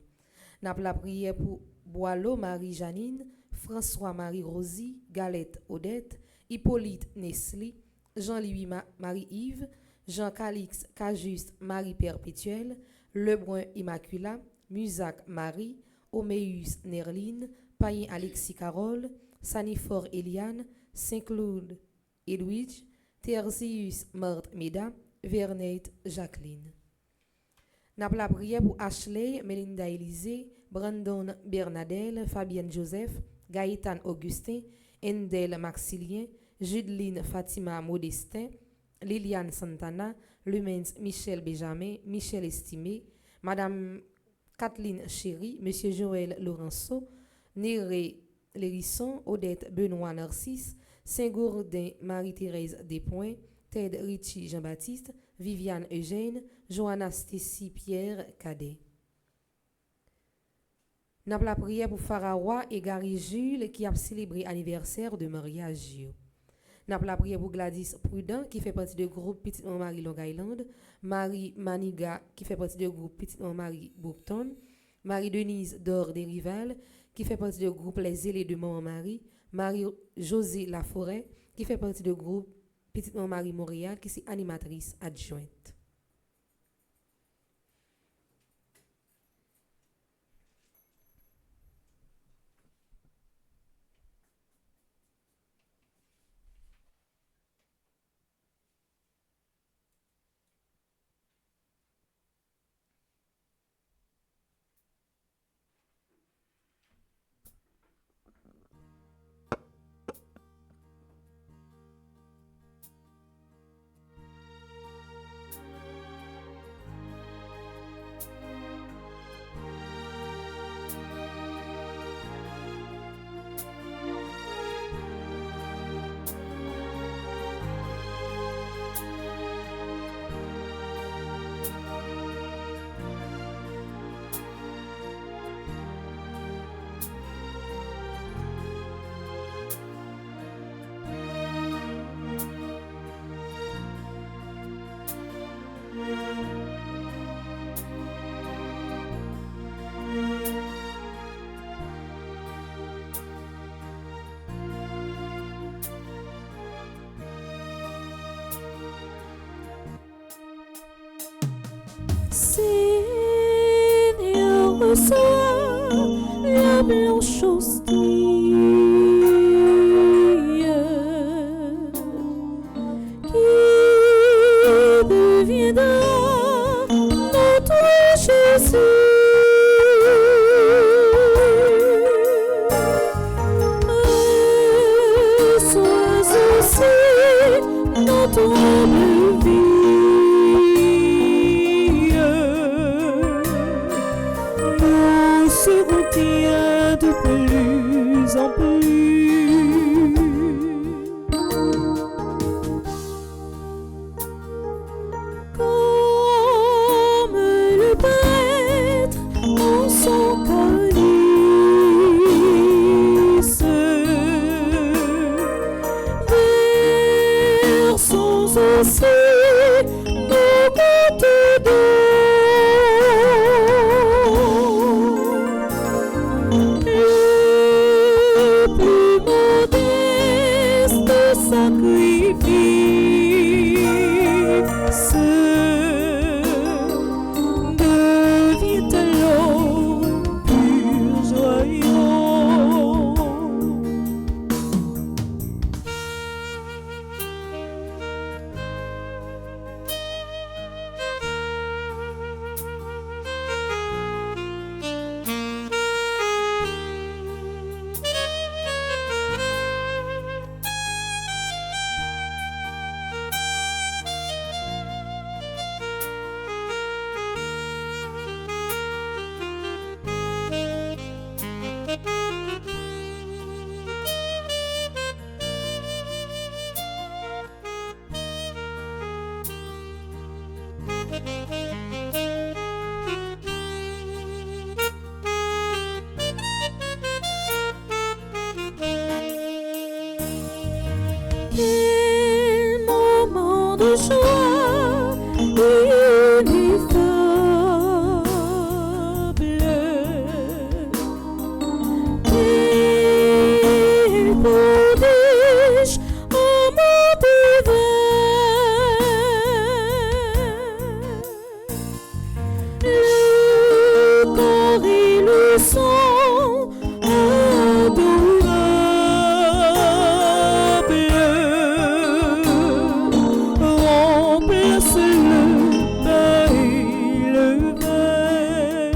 Speaker 2: Nous avons la prière pour Boileau Marie-Janine, François-Marie Rosy, Galette Odette, Hippolyte Nesli, Jean-Louis Marie-Yves, Jean-Calix Cajuste Marie-Perpétuelle, Lebrun Immaculat, Musac Marie, Oméus Nerline, Payen Alexis Carole, Sanifor Eliane, Saint-Claude Edwidge, Terzius Marthe Meda, Vernette Jacqueline. Nous la prière pour Ashley, Melinda Élisée, Brandon Bernadelle, Fabienne Joseph, Gaëtan Augustin, Endel Maxilien, Judeline Fatima Modestin, Liliane Santana, Lumens Michel Benjamin, Michel Estimé, Madame Kathleen Chéry, Monsieur Joël Laurenceau, Néré Lérisson, Odette Benoît Narcisse, Saint-Gourdin Marie-Thérèse Despoints, Ted Richie Jean-Baptiste, Viviane Eugène, Johanna Stécie Pierre Cadet. Nous avons la prière pour Pharaoua et Gary Jules qui a célébré l'anniversaire de mariage. Nous avons la prière pour Gladys Prudent qui fait partie du groupe Petite Maman Marie Long Island, Marie Maniga qui fait partie du groupe Petite Maman Marie Bourton, Marie-Denise Dor des Rivales qui fait partie du groupe Les Ailés de Maman Marie, Marie-Josée Laforêt qui fait partie du groupe Petite Maman Marie Montréal qui est animatrice adjointe.
Speaker 1: Seigneur, reçois la blanche hostie qui deviendra notre Jésus. Reçois aussi notre humble vie. Seront tiens de plus en plus. Comme le prêtre en son calice, versons aussi nos gouttes d'eau. de joie ineffable. Et prodige en mon le corps et le sang adorable remplace le pain et le vin.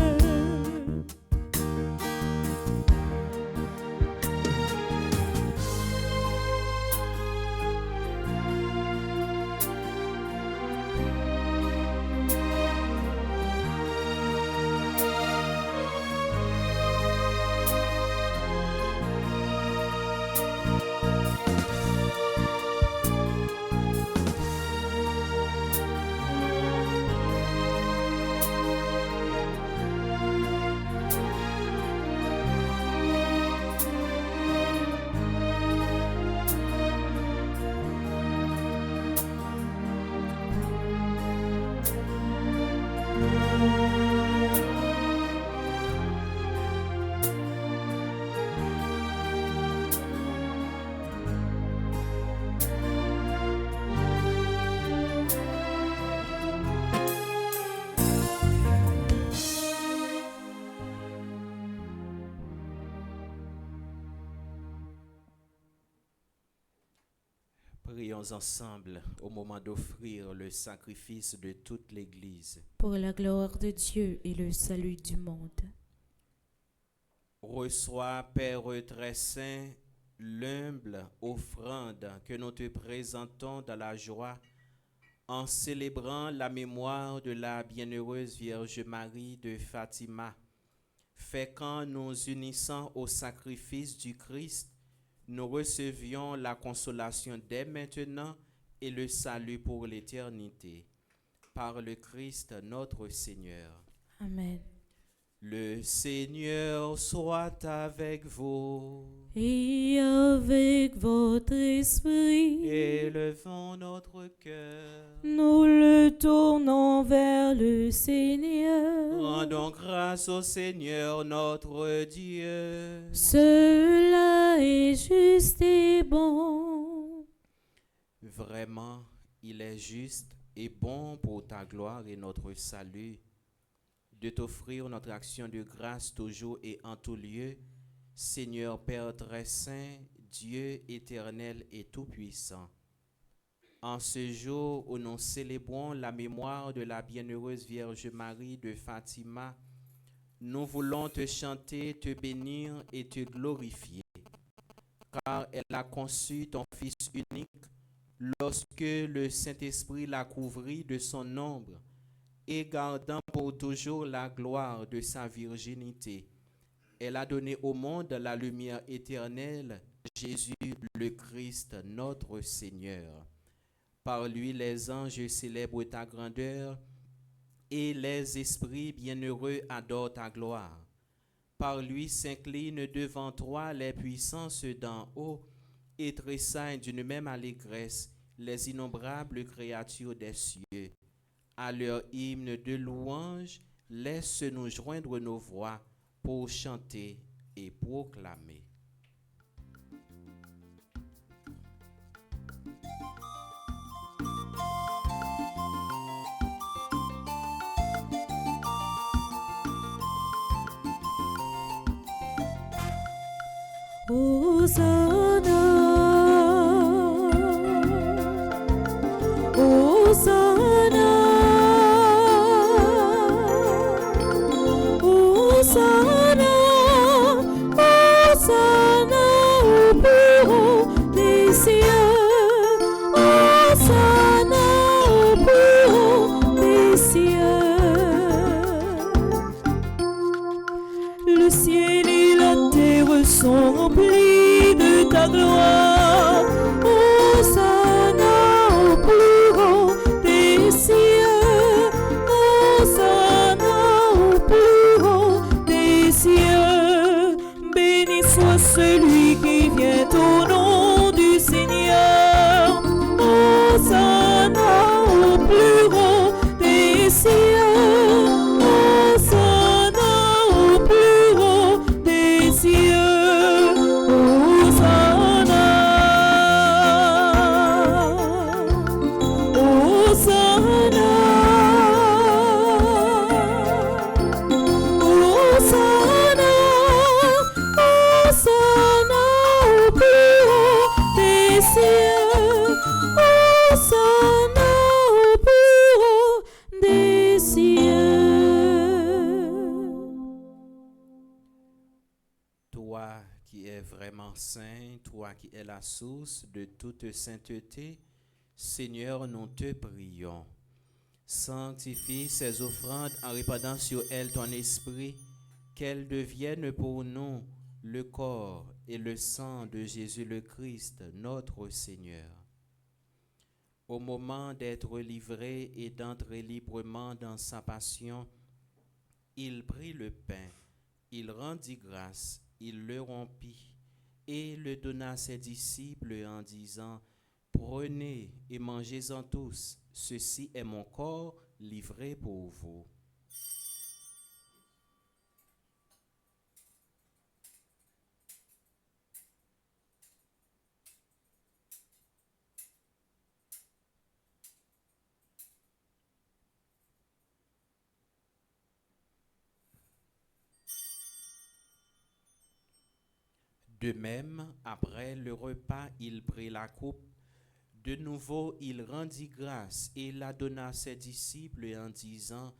Speaker 3: Prions ensemble au moment d'offrir le sacrifice de toute l'Église.
Speaker 1: Pour la gloire de Dieu et le salut du monde.
Speaker 3: Reçois, Père très saint, l'humble offrande que nous te présentons dans la joie en célébrant la mémoire de la bienheureuse Vierge Marie de Fatima. Fais qu'en nous unissant au sacrifice du Christ, nous recevions la consolation dès maintenant et le salut pour l'éternité. Par le Christ notre Seigneur.
Speaker 1: Amen.
Speaker 3: Le Seigneur soit avec vous.
Speaker 1: Et avec votre esprit,
Speaker 3: Élevons notre cœur.
Speaker 1: nous le tournons vers le Seigneur.
Speaker 3: Rendons grâce au Seigneur notre Dieu.
Speaker 1: Cela est juste et bon.
Speaker 3: Vraiment, il est juste et bon pour ta gloire et notre salut de t'offrir notre action de grâce toujours et en tout lieu, Seigneur Père très saint, Dieu éternel et tout-puissant. En ce jour où nous célébrons la mémoire de la bienheureuse Vierge Marie de Fatima, nous voulons te chanter, te bénir et te glorifier, car elle a conçu ton Fils unique lorsque le Saint-Esprit l'a couvrit de son ombre et gardant pour toujours la gloire de sa virginité. Elle a donné au monde la lumière éternelle, Jésus le Christ, notre Seigneur. Par lui, les anges célèbrent ta grandeur et les esprits bienheureux adorent ta gloire. Par lui s'inclinent devant toi les puissances d'en haut et tressaillent d'une même allégresse les innombrables créatures des cieux. À leur hymne de louange, laisse-nous joindre nos voix pour chanter et proclamer.
Speaker 1: Hosanna, Hosanna, Hosanna, Hosanna au plus haut des cieux, Hosanna au plus haut des cieux. Le ciel et la terre sont remplis de ta gloire. Hosanna au plus haut des cieux. Hosanna au plus haut des cieux. Béni soit celui qui vient au nom du Seigneur. Hosanna
Speaker 3: qui es vraiment saint, toi qui es la source de toute sainteté, Seigneur, nous te prions. Sanctifie ces offrandes en répandant sur elles ton esprit, qu'elles deviennent pour nous le corps et le sang de Jésus le Christ, notre Seigneur. Au moment d'être livré et d'entrer librement dans sa passion, il prit le pain, il rendit grâce, il le rompit et le donna à ses disciples en disant: Prenez et mangez-en tous, ceci est mon corps livré pour vous. De même, après le repas, il prit la coupe. De nouveau, il rendit grâce et la donna à ses disciples en disant: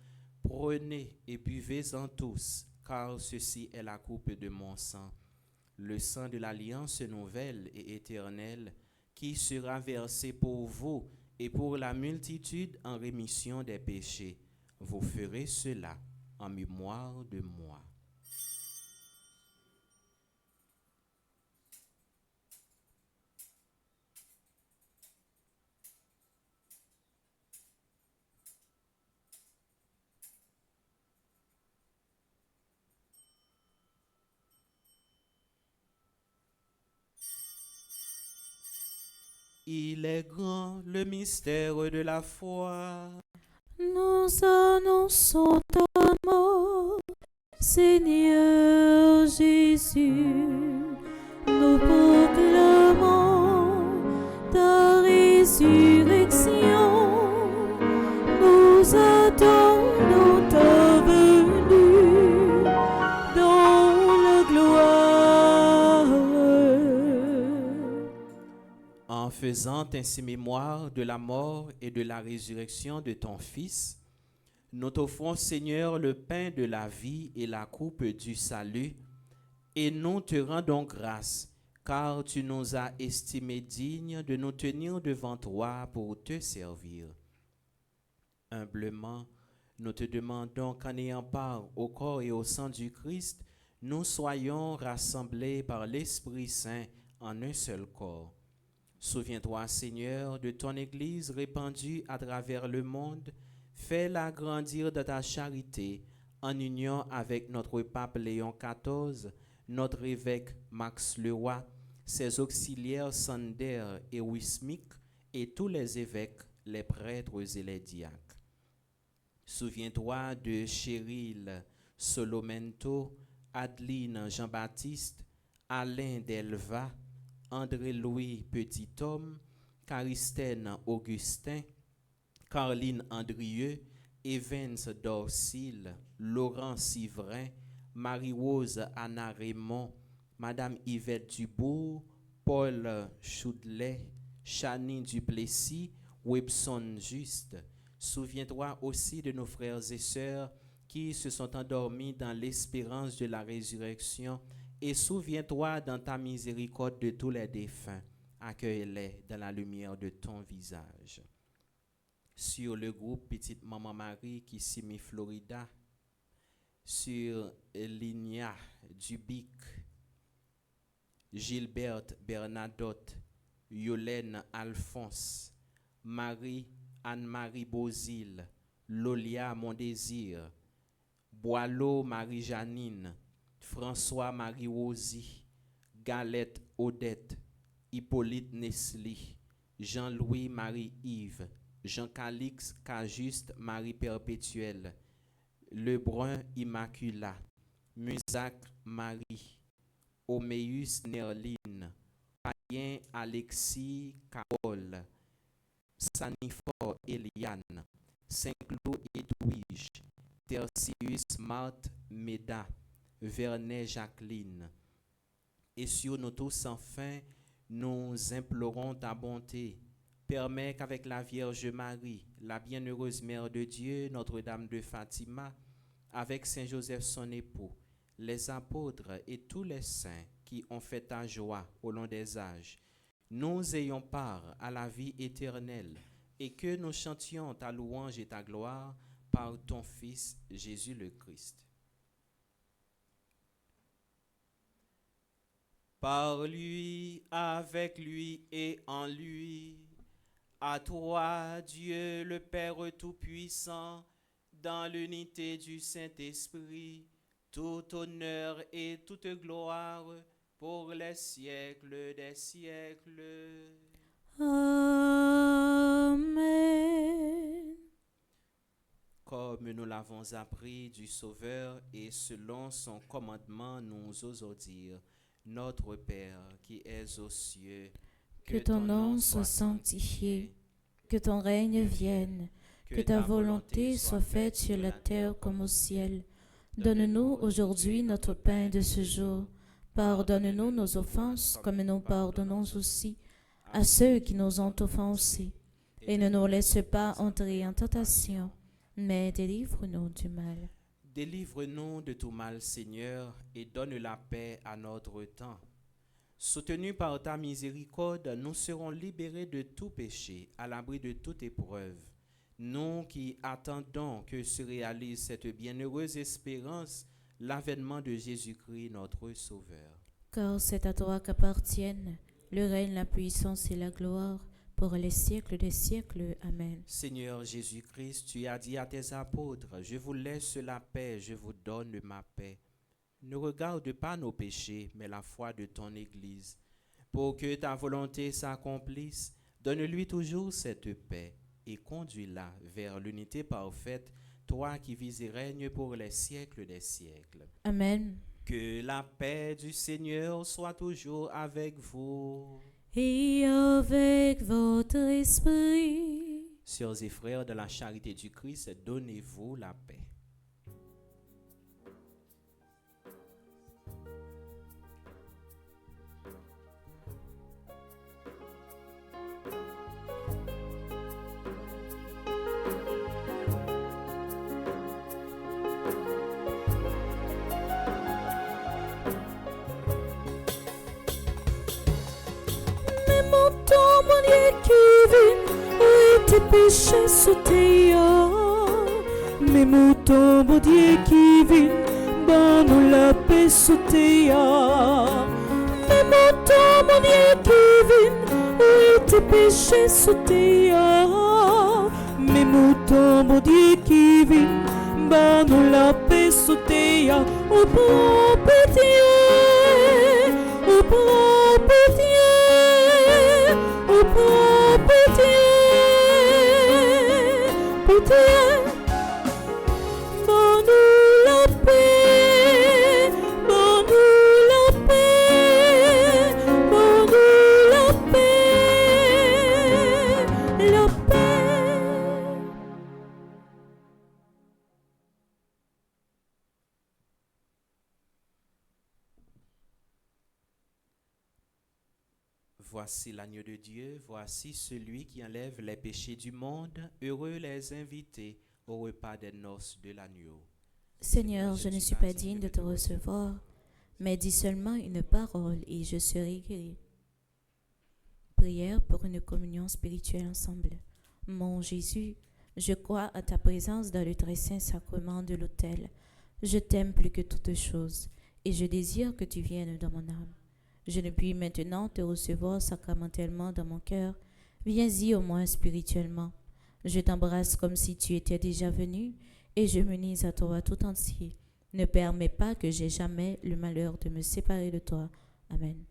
Speaker 3: Prenez et buvez-en tous, car ceci est la coupe de mon sang, le sang de l'alliance nouvelle et éternelle, qui sera versé pour vous et pour la multitude en rémission des péchés. Vous ferez cela en mémoire de moi. Il est grand le mystère de la foi.
Speaker 1: Nous annonçons ta mort, Seigneur Jésus. Nous proclamons ta résurrection. Nous attendons ta venue dans la gloire.
Speaker 3: En faisant ainsi mémoire de la mort et de la résurrection de ton Fils, nous t'offrons, Seigneur, le pain de la vie et la coupe du salut, et nous te rendons grâce, car tu nous as estimés dignes de nous tenir devant toi pour te servir. Humblement, nous te demandons qu'en ayant part au corps et au sang du Christ, nous soyons rassemblés par l'Esprit Saint en un seul corps. Souviens-toi, Seigneur, de ton Église répandue à travers le monde. Fais-la grandir de ta charité en union avec notre pape Léon XIV, notre évêque Max Leroy, ses auxiliaires Sander et Wismik et tous les évêques, les prêtres et les diacres. Souviens-toi de Cheryl Solomento, Adeline Jean-Baptiste, Alain Delva, André-Louis Petit-Homme, Caristène Augustin, Caroline Andrieux, Evans Dorsil, Laurent Sivrin, Marie-Rose Anna Raymond, Madame Yvette Dubourg, Paul Choudlet, Chani Duplessis, Webson Juste. Souviens-toi aussi de nos frères et sœurs qui se sont endormis dans l'espérance de la résurrection, et souviens-toi dans ta miséricorde de tous les défunts. Accueille-les dans la lumière de ton visage. Sur le groupe Petite Maman Marie qui s'y Florida, sur Linia Dubic, Gilberte Bernadotte, Yolène Alphonse, Marie Anne-Marie Bozil, Lolia Mondésir, Boileau Marie-Janine, François-Marie Rosy, Galette Odette, Hippolyte Nesli, Jean-Louis Marie-Yves, Jean-Calix Cajuste Marie Perpétuelle, Lebrun Immaculat, Musac Marie, Oméus Nerline, Payen Alexis Carole, Sanifor Eliane, Saint-Cloud Edwige, Tertius Marthe Méda, Vernet Jacqueline. Et sur nous tous enfin, nous implorons ta bonté. Permets qu'avec la Vierge Marie, la bienheureuse Mère de Dieu, Notre-Dame de Fatima, avec Saint Joseph son époux, les apôtres et tous les saints qui qui ont fait ta joie au long des âges, nous ayons part à la vie éternelle et que nous chantions ta louange et ta gloire par ton Fils Jésus le Christ. Par lui, avec lui et en lui, à toi, Dieu le Père Tout-Puissant, dans l'unité du Saint-Esprit, tout honneur et toute gloire pour les siècles des siècles.
Speaker 1: Amen.
Speaker 3: Comme nous l'avons appris du Sauveur et selon son commandement, nous osons dire, Notre Père qui es aux cieux,
Speaker 1: Que ton nom soit sanctifié, que ton règne vienne, que ta volonté soit faite sur la terre comme au ciel. Donne-nous aujourd'hui notre pain de ce jour. Pardonne-nous nos offenses comme nous pardonnons aussi à ceux qui nous ont offensés. Et ne nous laisse pas entrer en tentation, mais délivre-nous du mal.
Speaker 3: Délivre-nous de tout mal, Seigneur, et donne la paix à notre temps. Soutenus par ta miséricorde, nous serons libérés de tout péché, à l'abri de toute épreuve. Nous qui attendons que se réalise cette bienheureuse espérance, l'avènement de Jésus-Christ, notre Sauveur.
Speaker 1: Car c'est à toi qu'appartiennent le règne, la puissance et la gloire pour les siècles des siècles. Amen.
Speaker 3: Seigneur Jésus-Christ, tu as dit à tes apôtres, je vous laisse la paix, je vous donne ma paix. Ne regarde pas nos péchés, mais la foi de ton Église. Pour que ta volonté s'accomplisse, donne-lui toujours cette paix et conduis-la vers l'unité parfaite, toi qui vis et règnes pour les siècles des siècles.
Speaker 1: Amen.
Speaker 3: Que la paix du Seigneur soit toujours avec vous.
Speaker 1: Et avec votre esprit.
Speaker 3: Sœurs et frères de la charité du Christ, donnez-vous la paix.
Speaker 1: Tes péchés sautés, mes moutons, mon Dieu qui vient, bon nous la paix sautés, mes moutons, mon Dieu qui vient, oui, tes péchés sautés, mes moutons, mon Dieu qui vient, bon nous la paix sautés, au propre Dieu, au propre Dieu, au propre Dieu. Donne-nous la paix, donne-nous la paix, donne-nous la paix, la paix.
Speaker 3: Voici l'agneau de Dieu, voici celui qui enlève les péchés du monde. Heureux les invités au repas des noces de l'agneau.
Speaker 1: Seigneur, je ne suis pas digne de te recevoir, mais dis seulement une parole et je serai guéri. Prière pour une communion spirituelle ensemble. Mon Jésus, je crois à ta présence dans le très saint sacrement de l'autel. Je t'aime plus que toute chose et je désire que tu viennes dans mon âme. Je ne puis maintenant te recevoir sacramentellement dans mon cœur. Viens-y au moins spirituellement. Je t'embrasse comme si tu étais déjà venu et je m'unis à toi tout entier. Ne permets pas que j'aie jamais le malheur de me séparer de toi. Amen.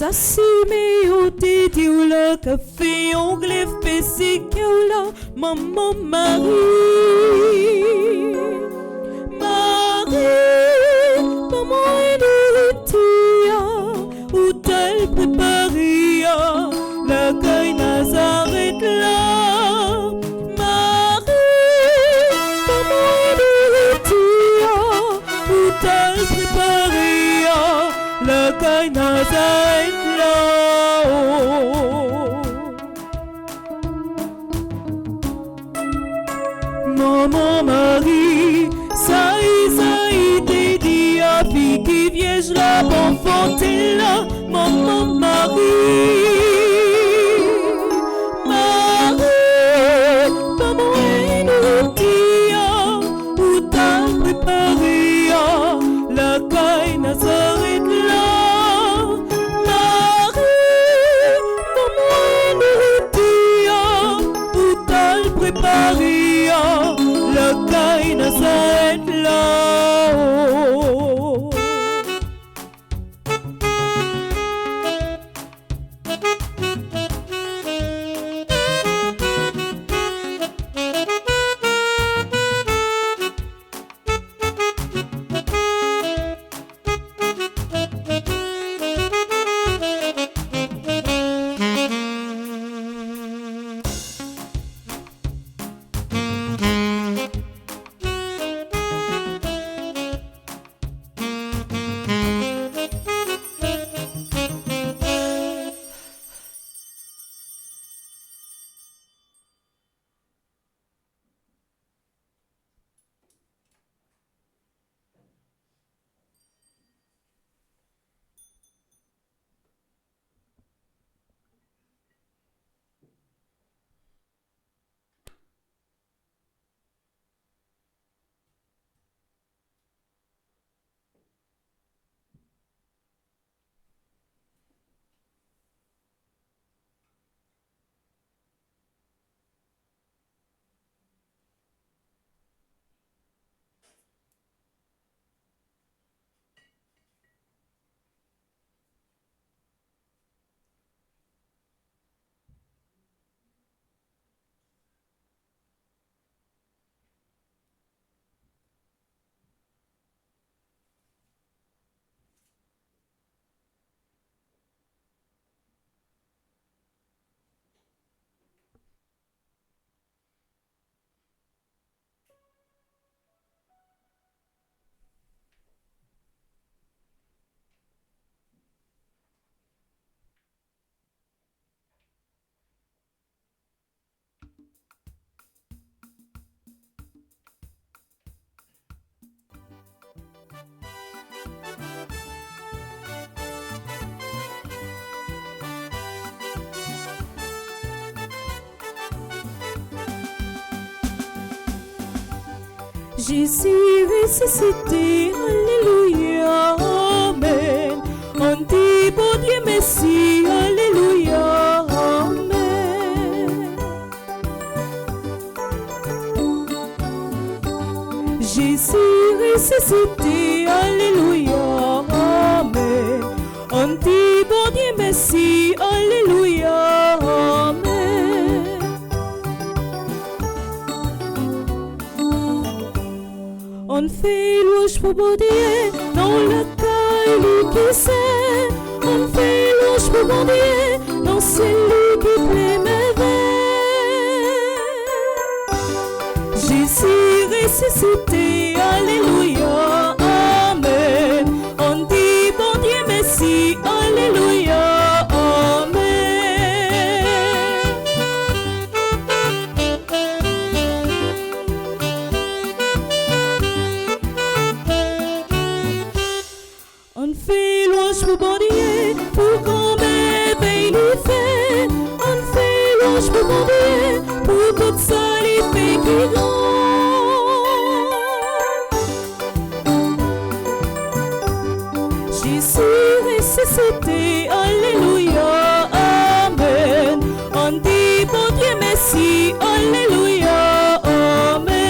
Speaker 1: Ça si me ou te di ou la café on glaive pesi que ou la maman Marie maman tia ou tel préparia la caille Nazareth là Marie maman tia ou tel préparia la caille Nazareth Maman Marie, ça y te dit à fille qui vierge la bon fontaine là, Maman Marie, Marie, maman est nous tia, où t'as préparé la caille Nazareth là, Marie, maman est nous tia, où t'as préparé la caille Nazareth là-haut. Jésus ressuscité, alléluia, amen. On dit bon Dieu merci, alléluia, amen. Jésus ressuscité, alléluia, amen. On dit bon Dieu merci, alléluia, amen. On fait louange pour bon Dieu dans le caille qui sait. On fait louange pour bon Dieu dans celui qui plaît merveille. Jésus ressuscité, alléluia, amen. On dit bon Dieu merci, alléluia, amen. On fait louange pour bon Dieu, pour qu'on merveille lui fait. On fait louange pour bon Dieu, pour tout ça lui fait qui grand. Jésus ressuscité, alléluia, amen. On dit bon Dieu merci, alléluia, amen.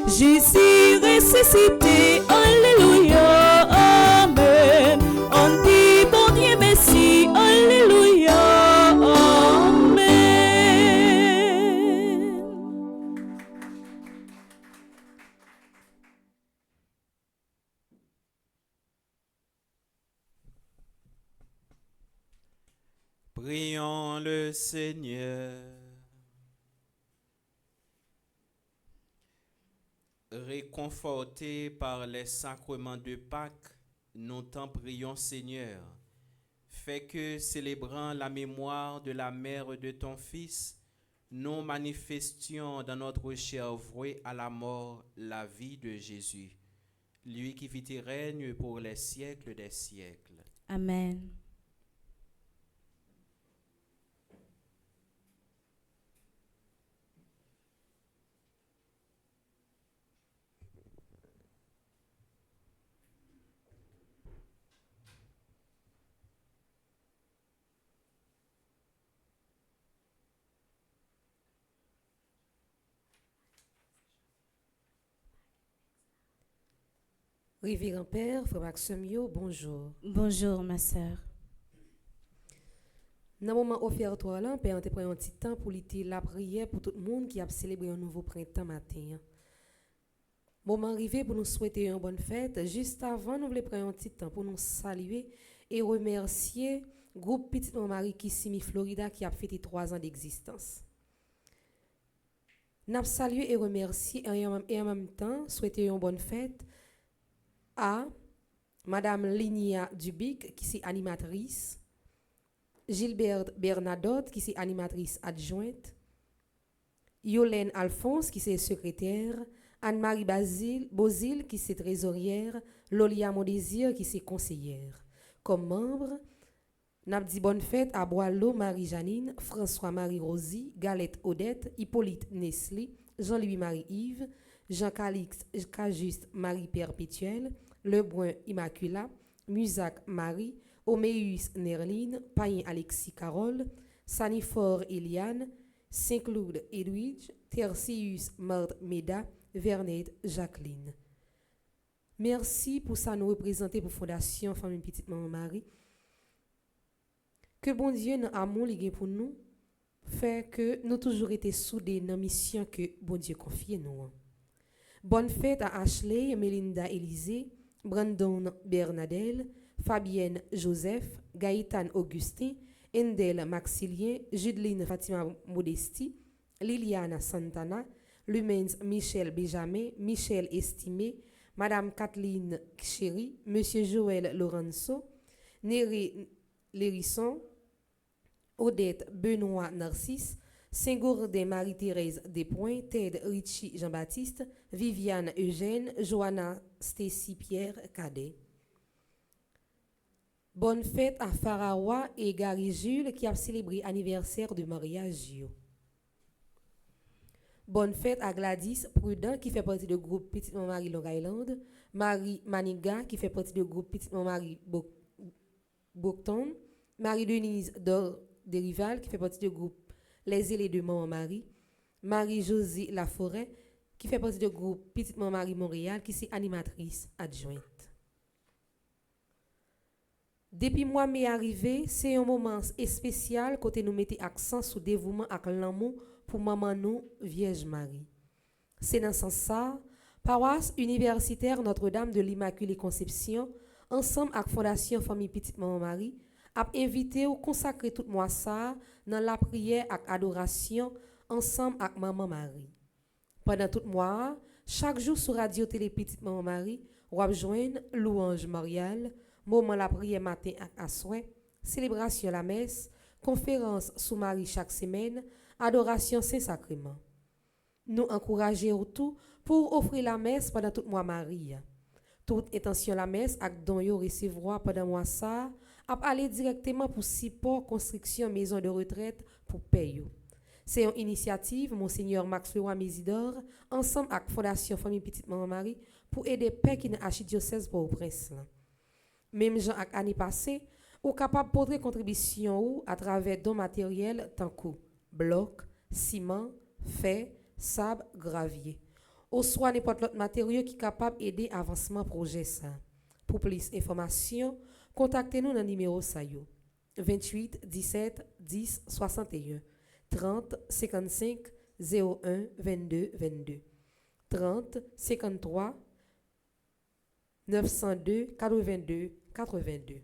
Speaker 1: Jésus ressuscité, alléluia, amen.
Speaker 3: Prions le Seigneur. Réconfortés par les sacrements de Pâques, nous t'en prions, Seigneur. Fais que, célébrant la mémoire de la mère de ton Fils, nous manifestions dans notre chair vouée à la mort la vie de Jésus, lui qui vit et règne pour les siècles des siècles.
Speaker 1: Amen.
Speaker 2: Révérend Père, Frère Maxime, bonjour.
Speaker 1: Bonjour, ma sœur.
Speaker 2: Dans le moment offert toi là, Père, on te prend un petit temps pour lutter la prière pour tout le monde qui a célébré un nouveau printemps matin. Moment arrivé pour nous souhaiter une bonne fête. Juste avant, nous voulons prendre un petit temps pour nous saluer et remercier le groupe Petite Marie Kissimmee Florida qui a fêté 3 ans d'existence. Nous saluons et remercier et en même temps souhaiter une bonne fête à Madame Linia Dubic, qui est animatrice, Gilbert Bernadotte, qui est animatrice adjointe, Yolène Alphonse, qui est secrétaire, Anne-Marie Bozil, qui est trésorière, Lolia Mondésir, qui est conseillère. Comme membre, nous avons dit bonne fête à Boileau Marie-Janine, François-Marie Rosy, Galette Odette, Hippolyte Nestlé, Jean-Louis Marie-Yves, Jean-Calix Cajuste Marie Perpétuelle, Lebrun Immacula, Musac Marie, Oméus Nerline, Payen Alexis Carole, Sanifor Eliane, Saint-Claude Edwidge, Tertius Marthe Meda, Vernet Jacqueline. Merci pour ça nous représenter pour Fondation Famille Petite Maman Marie. Que bon Dieu, dans l'amour qu'il a pour nous, fait que nous toujours été soudés dans la mission que bon Dieu confie nous. Bonne fête à Ashley, Melinda Élisée, Brandon Bernadelle, Fabienne Joseph, Gaëtan Augustin, Endel Maxilien, Judeline Fatima Modesti, Liliana Santana, Lumens Michel Benjamin, Michel Estimé, Madame Kathleen Chéry, Monsieur Joël Lorenzo, Néré Lérisson, Odette Benoît Narcisse, Saint-Gourdin Marie-Thérèse Despoints, Ted Richie Jean-Baptiste, Viviane Eugène, Johanna Stacy Pierre Cadet. Bonne fête à Farawa et Gary Jules qui a célébré l'anniversaire de mariage. Bonne fête à Gladys Prudent qui fait partie du groupe Petite Maman Marie Long Island, Marie Maniga qui fait partie du groupe Petite Maman Marie Bocton, Marie-Denise Derival qui fait partie du groupe Les Ailés de Maman Marie, Marie-Josie Laforêt qui fait partie du groupe Petite Maman Marie Montréal qui est animatrice adjointe. Depuis moi m'est arrivé, c'est un moment spécial côté nous mettons accent sur le dévouement avec l'amour pour maman nous Vierge Marie. C'est dans ce sens ça, paroisse universitaire Notre-Dame de l'Immaculée Conception, ensemble avec Fondation Famille Petite Maman Marie, a invité ou consacrer tout mois ça dans la prière et adoration ensemble avec Maman Marie. Pendant tout mois, chaque jour sur Radio Télé Petite Maman Marie, on va joindre louange mariale, moment la prière matin à soir, célébration la messe, conférence sous Marie chaque semaine, adoration Saint-Sacrement. Nous encourageons tout pour offrir la messe pendant tout mois Marie. Toute intention la messe avec don yo recevoir pendant mois ça, a aller directement pour support construction maison de retraite pour payer. C'est une initiative Monseigneur Max Leroy Mésidor ensemble avec Fondation Famille Petite Maman Marie pour aider pères qui dans l'archidiocèse Port-au-Prince. Même gens ak année passée, ou capable de porter contribution ou à travers dons matériels tant que bloc, ciment, fer, sable, gravier. Ou soit n'importe l'autre matériau qui est capable d'aider à avancement projet ça. Pour plus d'informations, contactez-nous dans le numéro SAYO 28 17 10 61 30 55 01 22 22 30 53 902 82 82.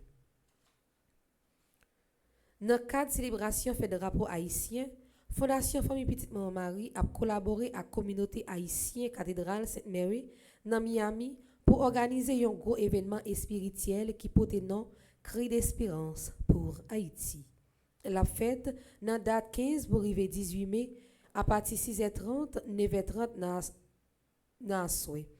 Speaker 2: Dans le cadre de célébration fête de drapeau haïtien, Fondation Famille Petite Maman Marie a collaboré avec la communauté haïtienne Cathédrale Sainte-Marie dans Miami pour organiser un gros événement spirituel qui porte le nom Cri d'espérance pour Haïti. La fête, dans date 15 pour arriver 18 mai, à partir de 6h30, 9h30 dans souhait.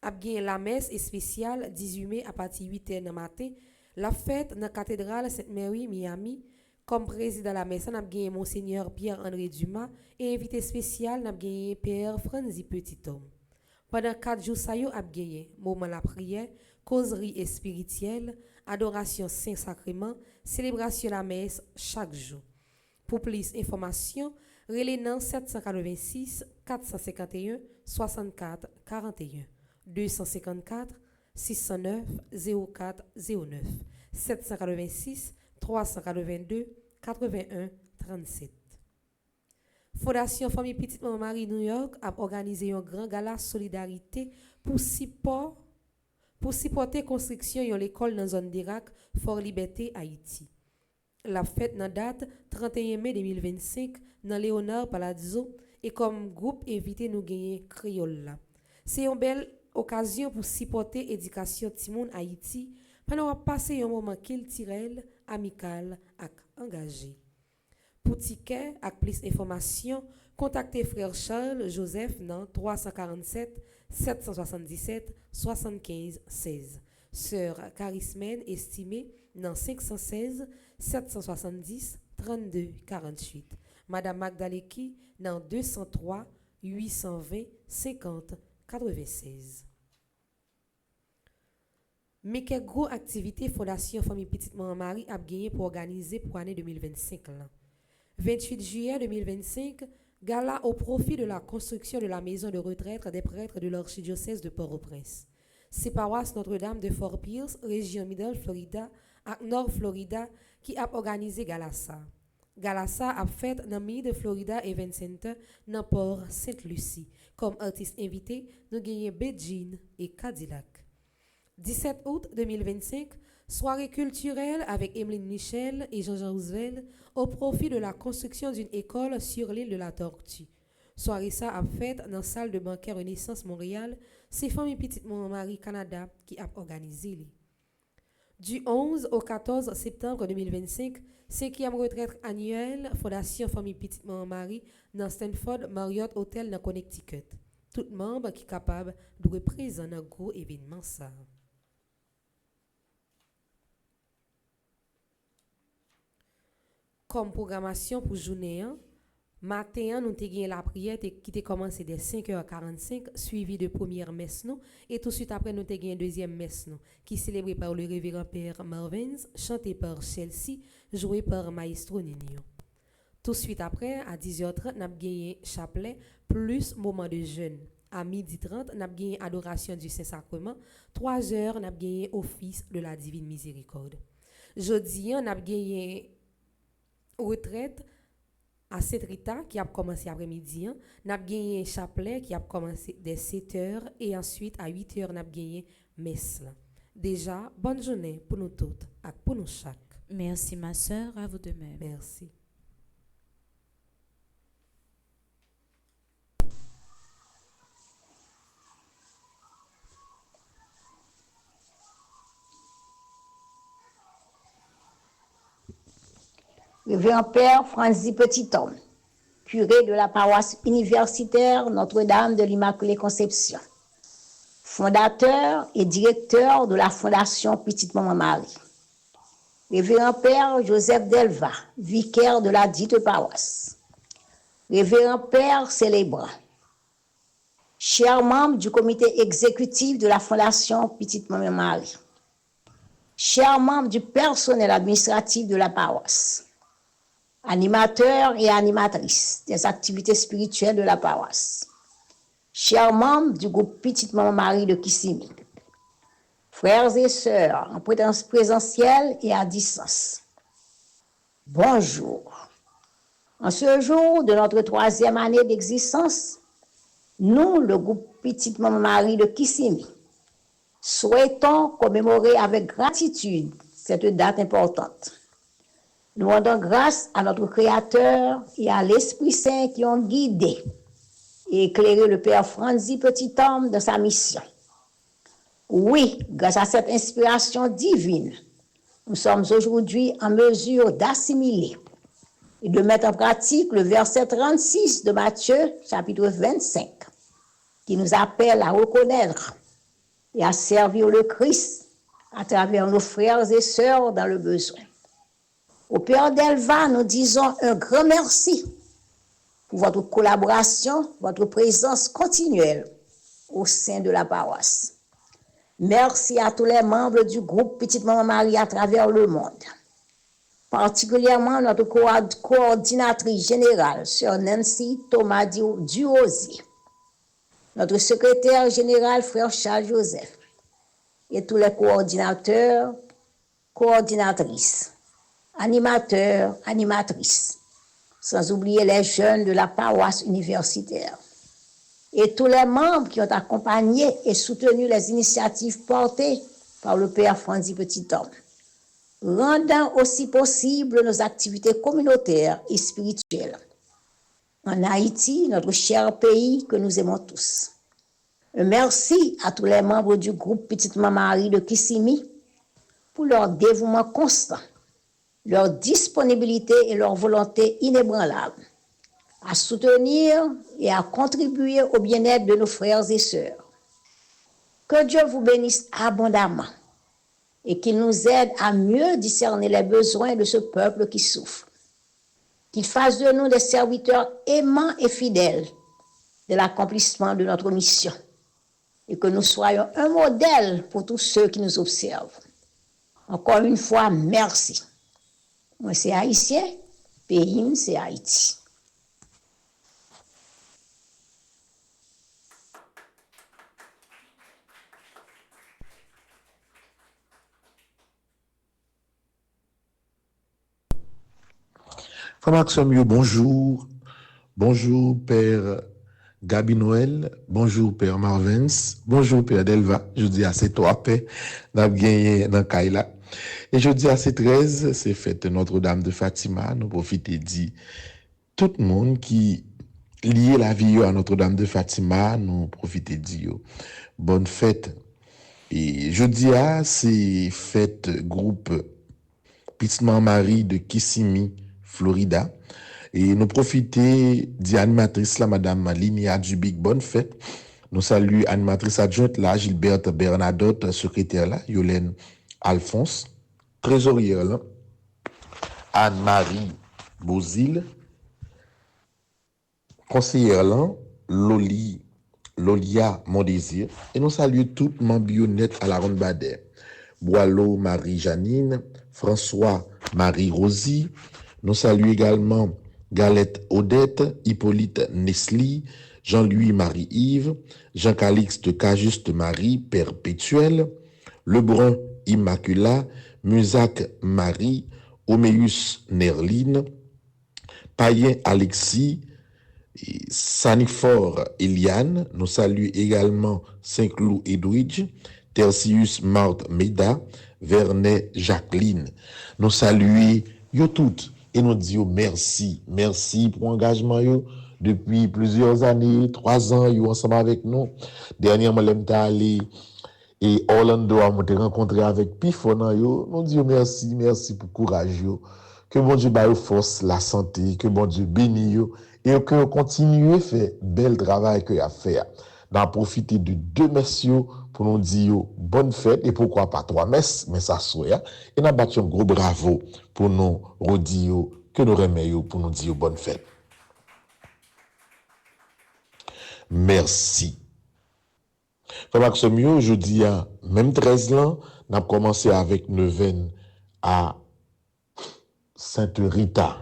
Speaker 2: A bien la messe spéciale 18 mai à partir de 8h du matin. La fête dans la cathédrale Sainte-Marie Miami. Comme président de la messe, nous avons Monseigneur Pierre-André Dumas et invité spécial, nous avons Père Franzi Petit-Homme. Pendant 4 jours, nous avons moment de la prière, causerie spirituelle, adoration Saint-Sacrement, célébration de la messe chaque jour. Pour plus d'informations, relais 786 451 64 41 254 609 04 09 786 382 81 37. Fondation Famille Petite Maman Marie New York a organisé un grand gala solidarité pour supporter la construction de l'école dans la zone d'Irak, Fort Liberté, Haïti. La fête dans date 31 mai 2025 dans Léonard Palazzo et comme groupe invité nous gagner Créole. C'est une belle occasion pour supporter l'éducation Timoun Haïti pendant qu'on passe un moment culturel, amical et engagé. Pour ticket et plus d'informations, contactez frère Charles Joseph dans 347 777 75 16. Sœur Charismène estimée dans 516 770 32 48. Madame Magdaleki dans 203 820 50 96. Mais quelle grosse activité Fondation Famille Petite Maman Marie a gagné pour organiser pour l'année 2025 là. 28 juillet 2025, gala au profit de la construction de la maison de retraite des prêtres de l'archidiocèse de Port-au-Prince. C'est paroisse Notre-Dame de Fort Pierce, région Middle Florida, et Nord Florida, qui a organisé Galassa. Galassa a fait dans Mid Florida Event Center dans Port Sainte-Lucie. Comme artiste invité, nous gagnons Beijing et Cadillac. 17 août 2025, soirée culturelle avec Emeline Michel et Jean-Jean Roosevelt au profit de la construction d'une école sur l'île de la Tortue. Soirée ça a fait dans la salle de banquet Renaissance Montréal, c'est Famille Petite Maman Marie Canada qui a organisé. Du 11 au 14 septembre 2025, 5e retraite annuelle Fondation Famille Petite Maman Marie dans Stanford Marriott Hotel dans Connecticut. Tout membre qui est capable de représenter un gros événement ça. Comme programmation pour journée, matin, nous avons la prière qui a commencé dès 5h45, suivi de première messe, et tout de suite après, nous avons une deuxième messe, qui est célébrée par le révérend Père Marvins, chantée par Chelsea, jouée par Maestro Nino. Tout de suite après, à 10h30, nous avons gagné chapelet, plus moment de jeûne. À 12h30, nous avons gagné adoration du Saint-Sacrement. 3h, nous avons gagné office de la Divine Miséricorde. Jeudi, nous avons gagné retraite à Sainte-Rita qui a commencé après-midi. Nous avons gagné chapelet qui a commencé dès 7h et ensuite à 8h, nous avons gagné messe. Déjà, bonne journée pour nous toutes et pour nous chaque.
Speaker 1: Merci ma sœur, à vous de même.
Speaker 2: Merci.
Speaker 8: Révérend Père Franzi Petit-Homme, curé de la paroisse universitaire Notre-Dame de l'Immaculée Conception, fondateur et directeur de la Fondation Petite Maman Marie. Révérend Père Joseph Delva, vicaire de la dite paroisse. Révérend Père célébrant. Chers membres du comité exécutif de la Fondation Petite Maman Marie. Chers membres du personnel administratif de la paroisse. Animateurs et animatrices des activités spirituelles de la paroisse. Chers membres du groupe Petite Maman Marie de Kissimmee. Frères et sœurs en présentiel et à distance. Bonjour. En ce jour de notre 3e année d'existence, nous, le groupe Petite Maman Marie de Kissimmee, souhaitons commémorer avec gratitude cette date importante. Nous rendons grâce à notre Créateur et à l'Esprit Saint qui ont guidé et éclairé le Père Franzi Petit-Homme dans sa mission. Oui, grâce à cette inspiration divine, nous sommes aujourd'hui en mesure d'assimiler et de mettre en pratique le verset 36 de Matthieu, chapitre 25, qui nous appelle à reconnaître et à servir le Christ à travers nos frères et sœurs dans le besoin. Au Père Delva, nous disons un grand merci pour votre collaboration, votre présence continuelle au sein de la paroisse. Merci à tous les membres du groupe Petite Maman Marie à travers le monde, particulièrement notre coordinatrice générale, Sœur Nancy Thomas Duosi, notre secrétaire général, Frère Charles Joseph, et tous les coordinateurs, coordinatrices, animateurs, animatrices, sans oublier les jeunes de la paroisse universitaire, et tous les membres qui ont accompagné et soutenu les initiatives portées par le Père Franzi Petit-Homme, rendant aussi possible nos activités communautaires et spirituelles. En Haïti, notre cher pays que nous aimons tous. Un merci à tous les membres du groupe Petite Maman Marie de Kissimi pour leur dévouement constant, leur disponibilité et leur volonté inébranlable à soutenir et à contribuer au bien-être de nos frères et sœurs. Que Dieu vous bénisse abondamment et qu'il nous aide à mieux discerner les besoins de ce peuple qui souffre. Qu'il fasse de nous des serviteurs aimants et fidèles de l'accomplissement de notre mission et que nous soyons un modèle pour tous ceux qui nous observent. Encore une fois, merci. Moi, c'est haïtien, pays, c'est Haïti.
Speaker 9: Frère Maxime, bonjour. Bonjour, Père Gabi Noël. Bonjour, Père Marvens. Bonjour, Père Delva. Je dis à ces trois pères, n'a gagné dans Kaila. Et je dis à ces 13, c'est fête Notre-Dame de Fatima. Nous profitons dit tout le monde qui lié la vie à Notre-Dame de Fatima, nous profitons dit bonne fête. Et je dis à ces fêtes groupe Petite Maman Marie de Kissimmee, Florida. Et nous profiter d'animatrice la Madame Linia Dubik, bonne fête. Nous saluons animatrice adjointe là, Gilberte Bernadotte, secrétaire là, Yolène Alphonse, trésorière là, Anne-Marie Bozil, conseillère là, Lolia Mondésir. Et nous saluons tout Mambionnet à la Ronde Bader, Boileau Marie-Janine, François Marie-Rosie. Nous saluons également Galette Odette, Hippolyte Nesli, Jean-Louis Marie-Yves, Jean-Calixte Cajuste Marie Perpétuel, Lebrun Immacula, Musac Marie, Oméus Nerline, Payen Alexis, Sanifor Eliane. Nous saluons également Saint-Cloud Edwidge, Tertius Marthe Meda, Vernet Jacqueline. Nous saluons yo toutes et nous disons merci pour l'engagement yo depuis plusieurs années, 3 ans yo ensemble avec nous. Dernièrement l'aime allé et Orlando a monté rencontrer avec Pifon yo. Nous disons merci pour courage yo. Que bon Dieu baille force, la santé, que bon Dieu bénisse yo et que continue faire bel travail que y a fait. D'en profiter de 2 messieurs pour nous dire bonne fête et pourquoi pas 3 messes, mais ça soit. Et nous battons un gros bravo pour nous redire que nous remercions pour nous dire bonne fête. Merci. Frère Maxime, je dis à même 13 ans, nous avons commencé avec neuvaine à Sainte Rita.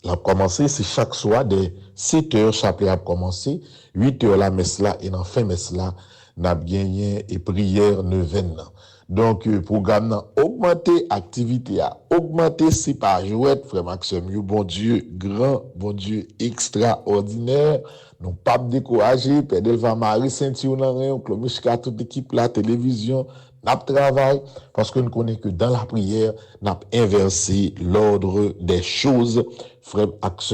Speaker 9: On a commencé, c'est chaque soir, de 7h, chapelet a commencé, 8h la messe là, et dans fin messe là, n'a gagné et prière neuvaine. Donc, programme a augmenté, activité a augmenté, c'est pas jouet, frère Maxime, bon Dieu, grand, bon Dieu, extraordinaire, non pas décourager, Père Delva Marie, Saint-Yon, Clomichka, toute l'équipe, la télévision, N'a travail parce que nous connaissons que dans la prière, n'a inversé l'ordre des choses, frère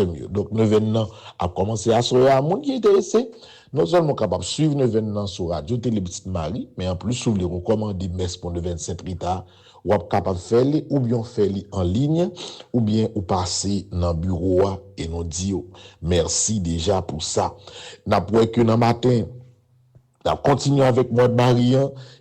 Speaker 9: mieux. Donc, nous venons à commencer à sourire à monde qui est intéressé. Non seulement capable de suivre nos événements sur Radio Télé Petite Marie, mais en plus, si vous voulez recommander messe pour le 27 Rita, ou êtes capable de faire ou bien faire en ligne, ou bien ou passer dans le bureau et nous dire merci déjà pour ça. N'a pas que dans le matin, n'a continué avec moi de Marie,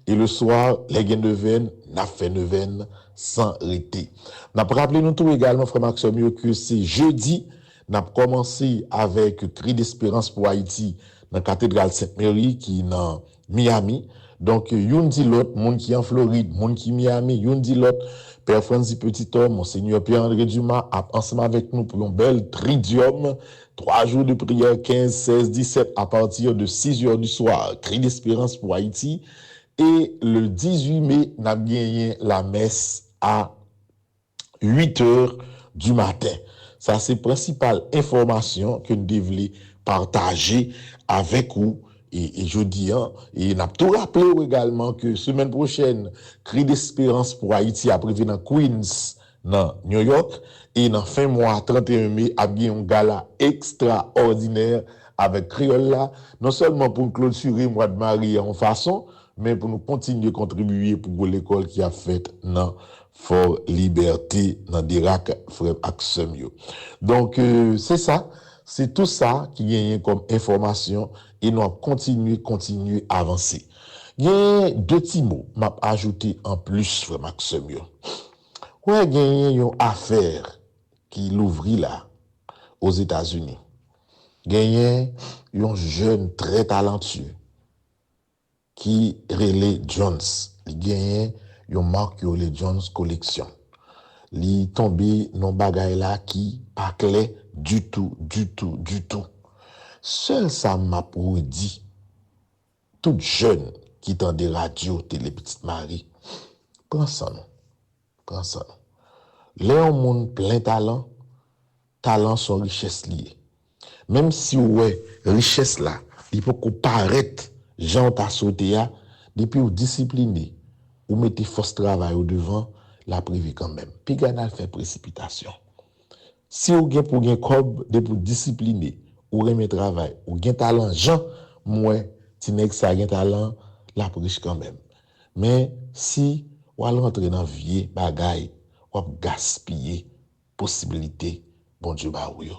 Speaker 9: et le soir, les gains de veine, n'a fait neuvaine sans arrêter. N'a pas rappelé nous tout également, frère Maxime, que c'est jeudi, n'a commencé avec Cri d'espérance pour Haïti dans la cathédrale Sainte-Marie qui est dans Miami. Donc, yon dit l'autre, monde qui est en Floride, monde qui est Miami, yon dit l'autre, Père Francis Petit Homme, Monseigneur Pierre-André Dumas, ensemble avec nous pour un bel tridium, 3 jours de prière, 15, 16, 17, à partir de 6 heures du soir, Cri d'espérance pour Haïti. Et le 18 mai, nous avons gagné la messe à 8 heures du matin. Ça, c'est la principale information que nous devons partager avec vous. Et je dis, et nous avons tout rappelé également que semaine prochaine, Cri d'espérance pour Haïti a prévu dans Queens, dans New York, et dans fin mois 31 mai, a bien un gala extraordinaire avec Criolla, non seulement pour clôturer le mois de Marie en façon, mais pour nous continuer à contribuer pour l'école qui a fait dans Fort Liberté, dans Dirac, frère Axemio. Donc, c'est ça. C'est tout ça qui gagne comme information et nous continuer à avancer. Il y a 2 petits mots m'a ajouté en plus, frère Maximio. Ouais, il y a une affaire qui l'ouvrit là, aux États-Unis. Il y a un jeune très talentueux qui relait Jones. Il y a une marque qui relait Jones Collection. Il tombé dans bagay là qui pas clair du tout. Seul ça m'a pour dit, toute jeune qui tend des radios, télé Petite Marie, prends ça non. Léon monde plein talent son richesse liée. Même si ouais, richesse là, il faut qu'on paraître, gens t'a sauté à, depuis ou discipliné, ou mettez force travail au devant, la privé quand même. Puis ganal fait précipitation. Si ou gen pour gen cob, de pour discipliner, ou remet travail, ou gen talent, gens, moi, ti nèg sa gen talent, la riche quand même. Mais si ou al rentrer dans vieux bagay, ou gaspiller possibilité, bon Dieu ba ou yo.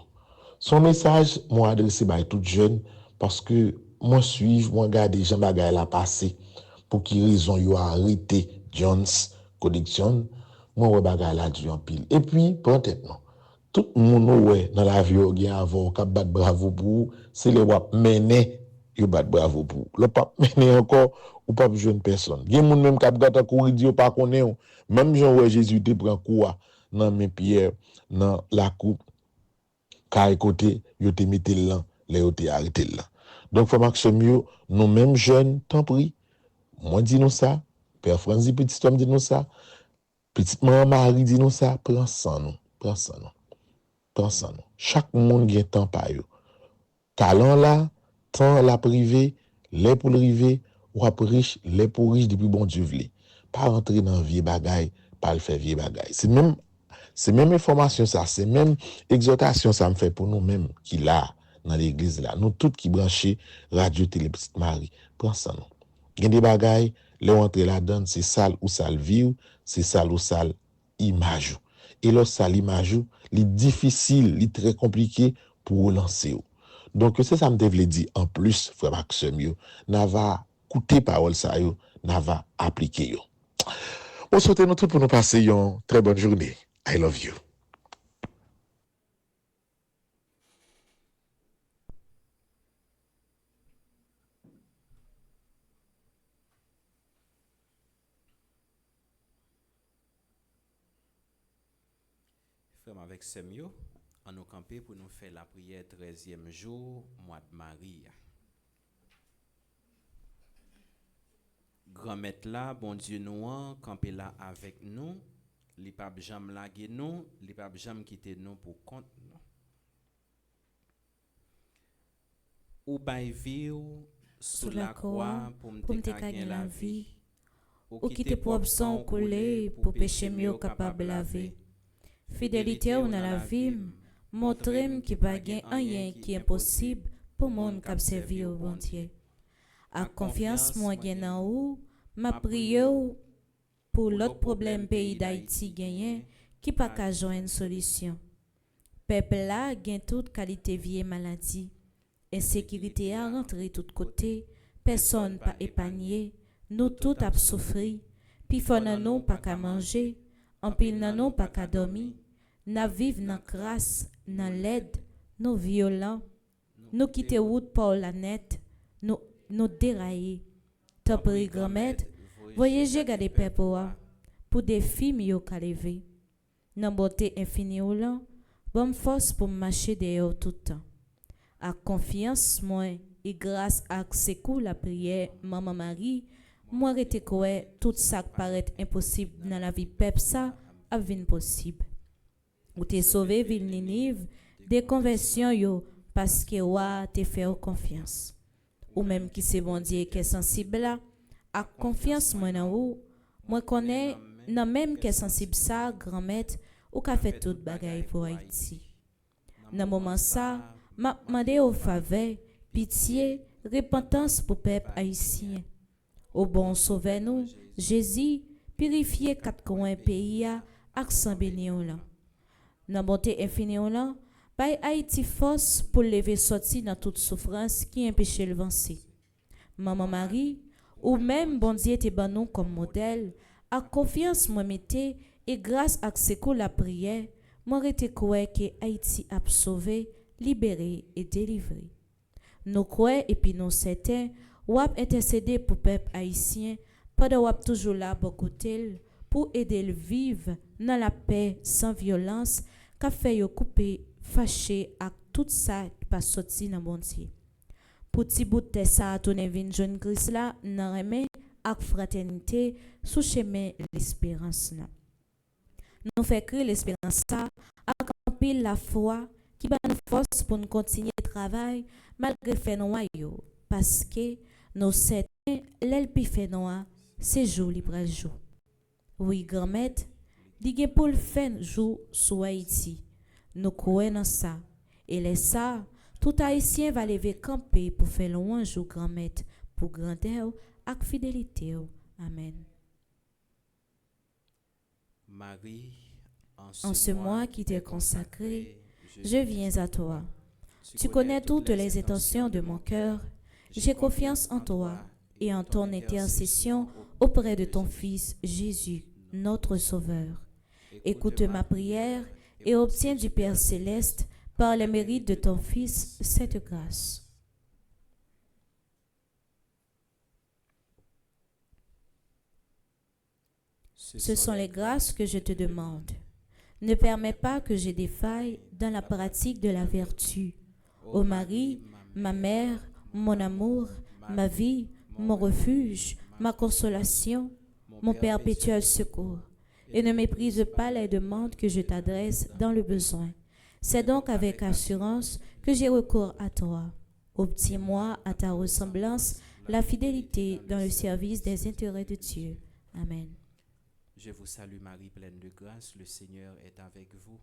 Speaker 9: Son message, moi adressé by tout jeune, parce que moi suivre, moi garder Jean bagay la passé, pour qui raison yo arrêté Jones Collection, moi ouais bagay la du en pile. Et puis, prends tête non. Tout le monde ouais dans la vie qui avant qui bat bravo pour, c'est les wap mener yo bat bravo pour. Le pas mener encore ou pas jeune personne. Gen moun même qui gata courir di pas connaît, même Jean ouais Jésus te prend quoi dans mes Pierre dans la coupe kay côté yo te mette là, les yo te arrêté là. Donc faut Maxime nous même jeunes tant pris. Moi dis nous ça, Père Francis Petit Homme dit nous ça, petite maman Marie dit nous ça, prends ça non. Chaque monde a temps pa yo. Talent là, temps la privé, les pour le rivé, ou ap riche, les pour riche depuis bon Dieu vle. Pas rentrer dans vieux bagay, pas le faire vieux bagay. C'est même information ça, c'est même exhortation ça me fait pour nous même qui là dans l'église là. Nous tous qui branchés Radio Télé Petite Marie, prends ça non. Gen des bagay, les rentrer là-dedans, c'est sale ou sale vivre, c'est sale ou sale image. Et là sale image, li difficile, li très compliqué pour relancer. Donc c'est ça me devait dire en plus frère Maxime n'a va coûter parole ça yo, n'a va appliquer yo. On souhaite nous tout pour nous passer une très bonne journée. I love you.
Speaker 3: Frère avec Semio, on nous camper pour nous faire la prière 13e jour, mois de Marie. Grand maître là, bon Dieu nous camper là avec nous, li pa jam lage nous, li pa jam quitter nous pour compte nous. Ou bay vie sous la croix pour me gagner la vie.
Speaker 1: ou qui tes propres sang coulé pour péché mieux capable laver. Fidélité ou dans la vie, montrez qui pas gain rien qui est impossible pour monde qui servi au bon Dieu. À confiance moi gain en ou, m'a prié pour l'autre problème pays d'Haïti gagné qui pas qu'à joindre solution. Peuple là gain toute qualité vie et maladie. Insécurité a rentré tout côté, personne pas épargné, nous tout a souffri, puis fon nan nous pas qu'à manger, en pile nan nous pas qu'à dormir, n'a vive nan grâce, nan l'aide, nous violents, nous quitter route par la net, nous dérailler. Tant pis grand-mère, voyagez garder peuple pour des filles yo ka lever. Nan beauté infinie ou là, bonne force pour marcher dehors tout le temps. À confiance moi et grâce à secours la prière maman Marie, moi rete quoi tout ça qui paraît impossible dans la vie peuple ça a vinn possible. Ou t'es sauvé ville Ninive des conversions yo parce que wa te fait confiance. Ou même qui c'est bon Dieu qui est sensible là, à confiance moi nan ou, moi connais nan même qui est sensible ça grand-mère ou qu'a fait toute bagaille pour Haïti. Dans moment ça m'a demandé au faveur, pitié, repentance pour peuple haïtien. Au bon sauveur nous, Jésus, purifier quatre coins pays à accent béni là. Dans bonté infinie là, bay Haïti force pour lever sorti dans toute souffrance qui empêche le vencer. Maman Marie, ou même bon Dieu te ban nous comme modèle, à confiance moi mettez et grâce à secours la prière, moi rete croire que Haïti a sauvé, libéré et délivré. Nous croyons et puis nous certains, ou ap intercéder pour peuple haïtien, pendant ou ap toujours là pour côté pour aider le vivre dans la paix sans violence, qu'a fait yo couper, fâché à tout ça qui pas sorti dans bon Dieu. Pour ti bout de ça tourner vinn jeune Christ là, nan remè ak fraternité sous chemin l'espérance là. Nous fait créer l'espérance ça, ak pile la foi qui va nous force pour nous continuer le travail malgré fait noir yo parce que nous certains l'elpi fait noir c'est jour libre jour. Oui grand-mère, dit pour le faire jour sur Haïti. Nous croyons dans ça et les ça tout haïtien va lever camper pour faire louange au grand-mère pour grandeur ak fidélité. Amen.
Speaker 3: Marie,
Speaker 1: en ce mois qui t'est consacré, je viens à toi. Tu connais toutes les intentions de mon cœur. J'ai confiance en toi et en ton intercession auprès de ton Fils Jésus, notre Sauveur. Écoute ma prière et obtiens du Père céleste, par le mérite de ton Fils, cette grâce. Ce sont les grâces que je te demande. Ne permets pas que j'ai des failles dans la pratique de la vertu. Ô Marie, ma mère, mon amour, ma vie, mon refuge, ma consolation, mon perpétuel secours, et ne méprise pas les demandes que je t'adresse dans le besoin. C'est donc avec assurance que j'ai recours à toi. Obtiens-moi à ta ressemblance la fidélité dans le service des intérêts de Dieu. Amen.
Speaker 3: Je vous salue Marie, pleine de grâce, le Seigneur est avec vous.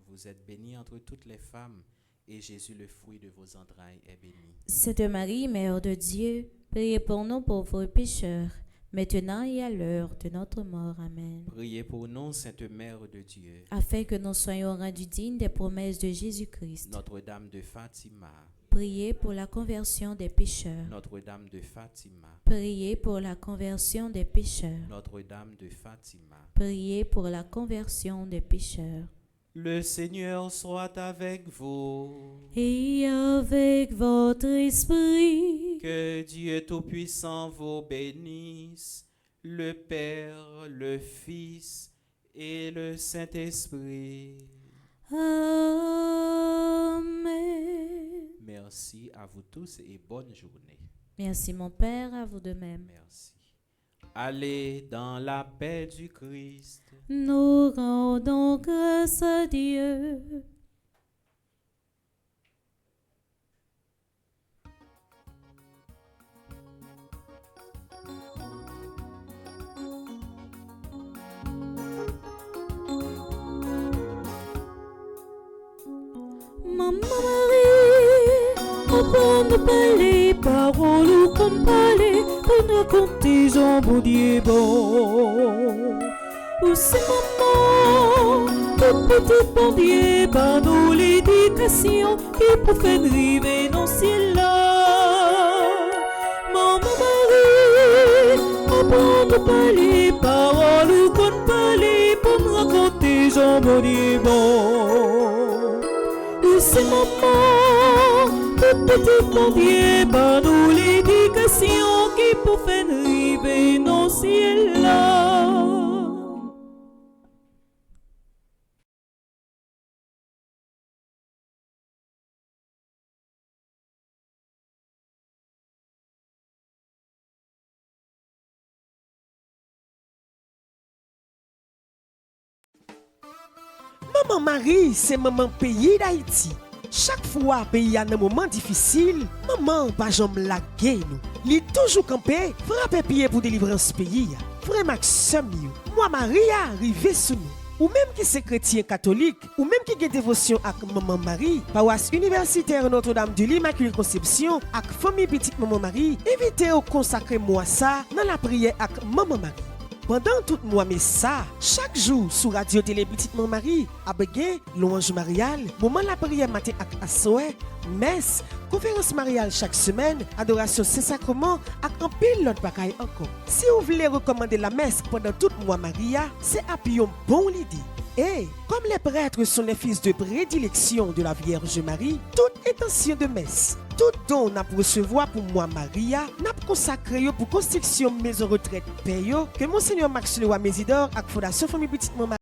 Speaker 3: Vous êtes bénie entre toutes les femmes, et Jésus, le fruit de vos entrailles, est béni.
Speaker 1: Sainte Marie, Mère de Dieu, priez pour nous pauvres pécheurs, maintenant et à l'heure de notre mort. Amen.
Speaker 3: Priez pour nous, Sainte Mère de Dieu,
Speaker 1: afin que nous soyons rendus dignes des promesses de Jésus-Christ.
Speaker 3: Notre-Dame de Fatima,
Speaker 1: priez pour la conversion des pécheurs.
Speaker 3: Notre-Dame de Fatima,
Speaker 1: priez pour la conversion des pécheurs.
Speaker 3: Notre-Dame de Fatima,
Speaker 1: priez pour la conversion des pécheurs.
Speaker 3: Le Seigneur soit avec vous.
Speaker 1: Et avec votre esprit.
Speaker 3: Que Dieu Tout-Puissant vous bénisse, le Père, le Fils et le Saint-Esprit.
Speaker 1: Amen.
Speaker 3: Merci à vous tous et bonne journée.
Speaker 1: Merci mon Père, à vous de même.
Speaker 3: Merci. Allez dans la paix du Christ.
Speaker 1: Nous rendons grâce à Dieu. Maman Marie, apprends à parler paroles comme parler, pour raconter un bon Dieu bon. Ou c'est maman, tout petit bon Dieu, par nous l'éducation, qui pour faire rêver dans ce ciel-là. Maman Marie, apprends à parler paroles comme parler, pour raconter un bon Dieu bon. Ou c'est maman, tout petit bon Dieu, par nous l'éducation, qui pour faire rêver dans ce ciel-là.
Speaker 10: Maman Marie, c'est maman pays d'Haïti. Chaque fois pays a un moment difficile, maman pas jamais laguer nous. Li toujours campé, frappe pied pour délivrance pays. Frère Maxime, moi Marie arrivé sous nous. Ou même qui c'est chrétien catholique, ou même qui a dévotion avec maman Marie, paroisse universitaire Notre-Dame de l'Immaculée Conception, avec famille petite maman Marie, invitez au consacrer moi ça dans la prière avec maman Marie. Pendant tout mois mais ça, chaque jour sur Radio Télé Petite Maman Marie, a bégué louange mariale, moment la prière matin ak assoé, messe, conférence mariale chaque semaine, adoration Saint-Sacrement ak un pile l'autre bagaille encore. Si vous voulez recommander la messe pendant tout mois Maria, c'est appuyé bon l'idée. Et comme les prêtres sont les fils de prédilection de la Vierge Marie, toute intention de messe, tout don n'a pour recevoir pour moi Maria, n'a consacré pour construction maison retraite payo que Monseigneur Max Leroy Mésidor avec Fondation Famille Petite Maman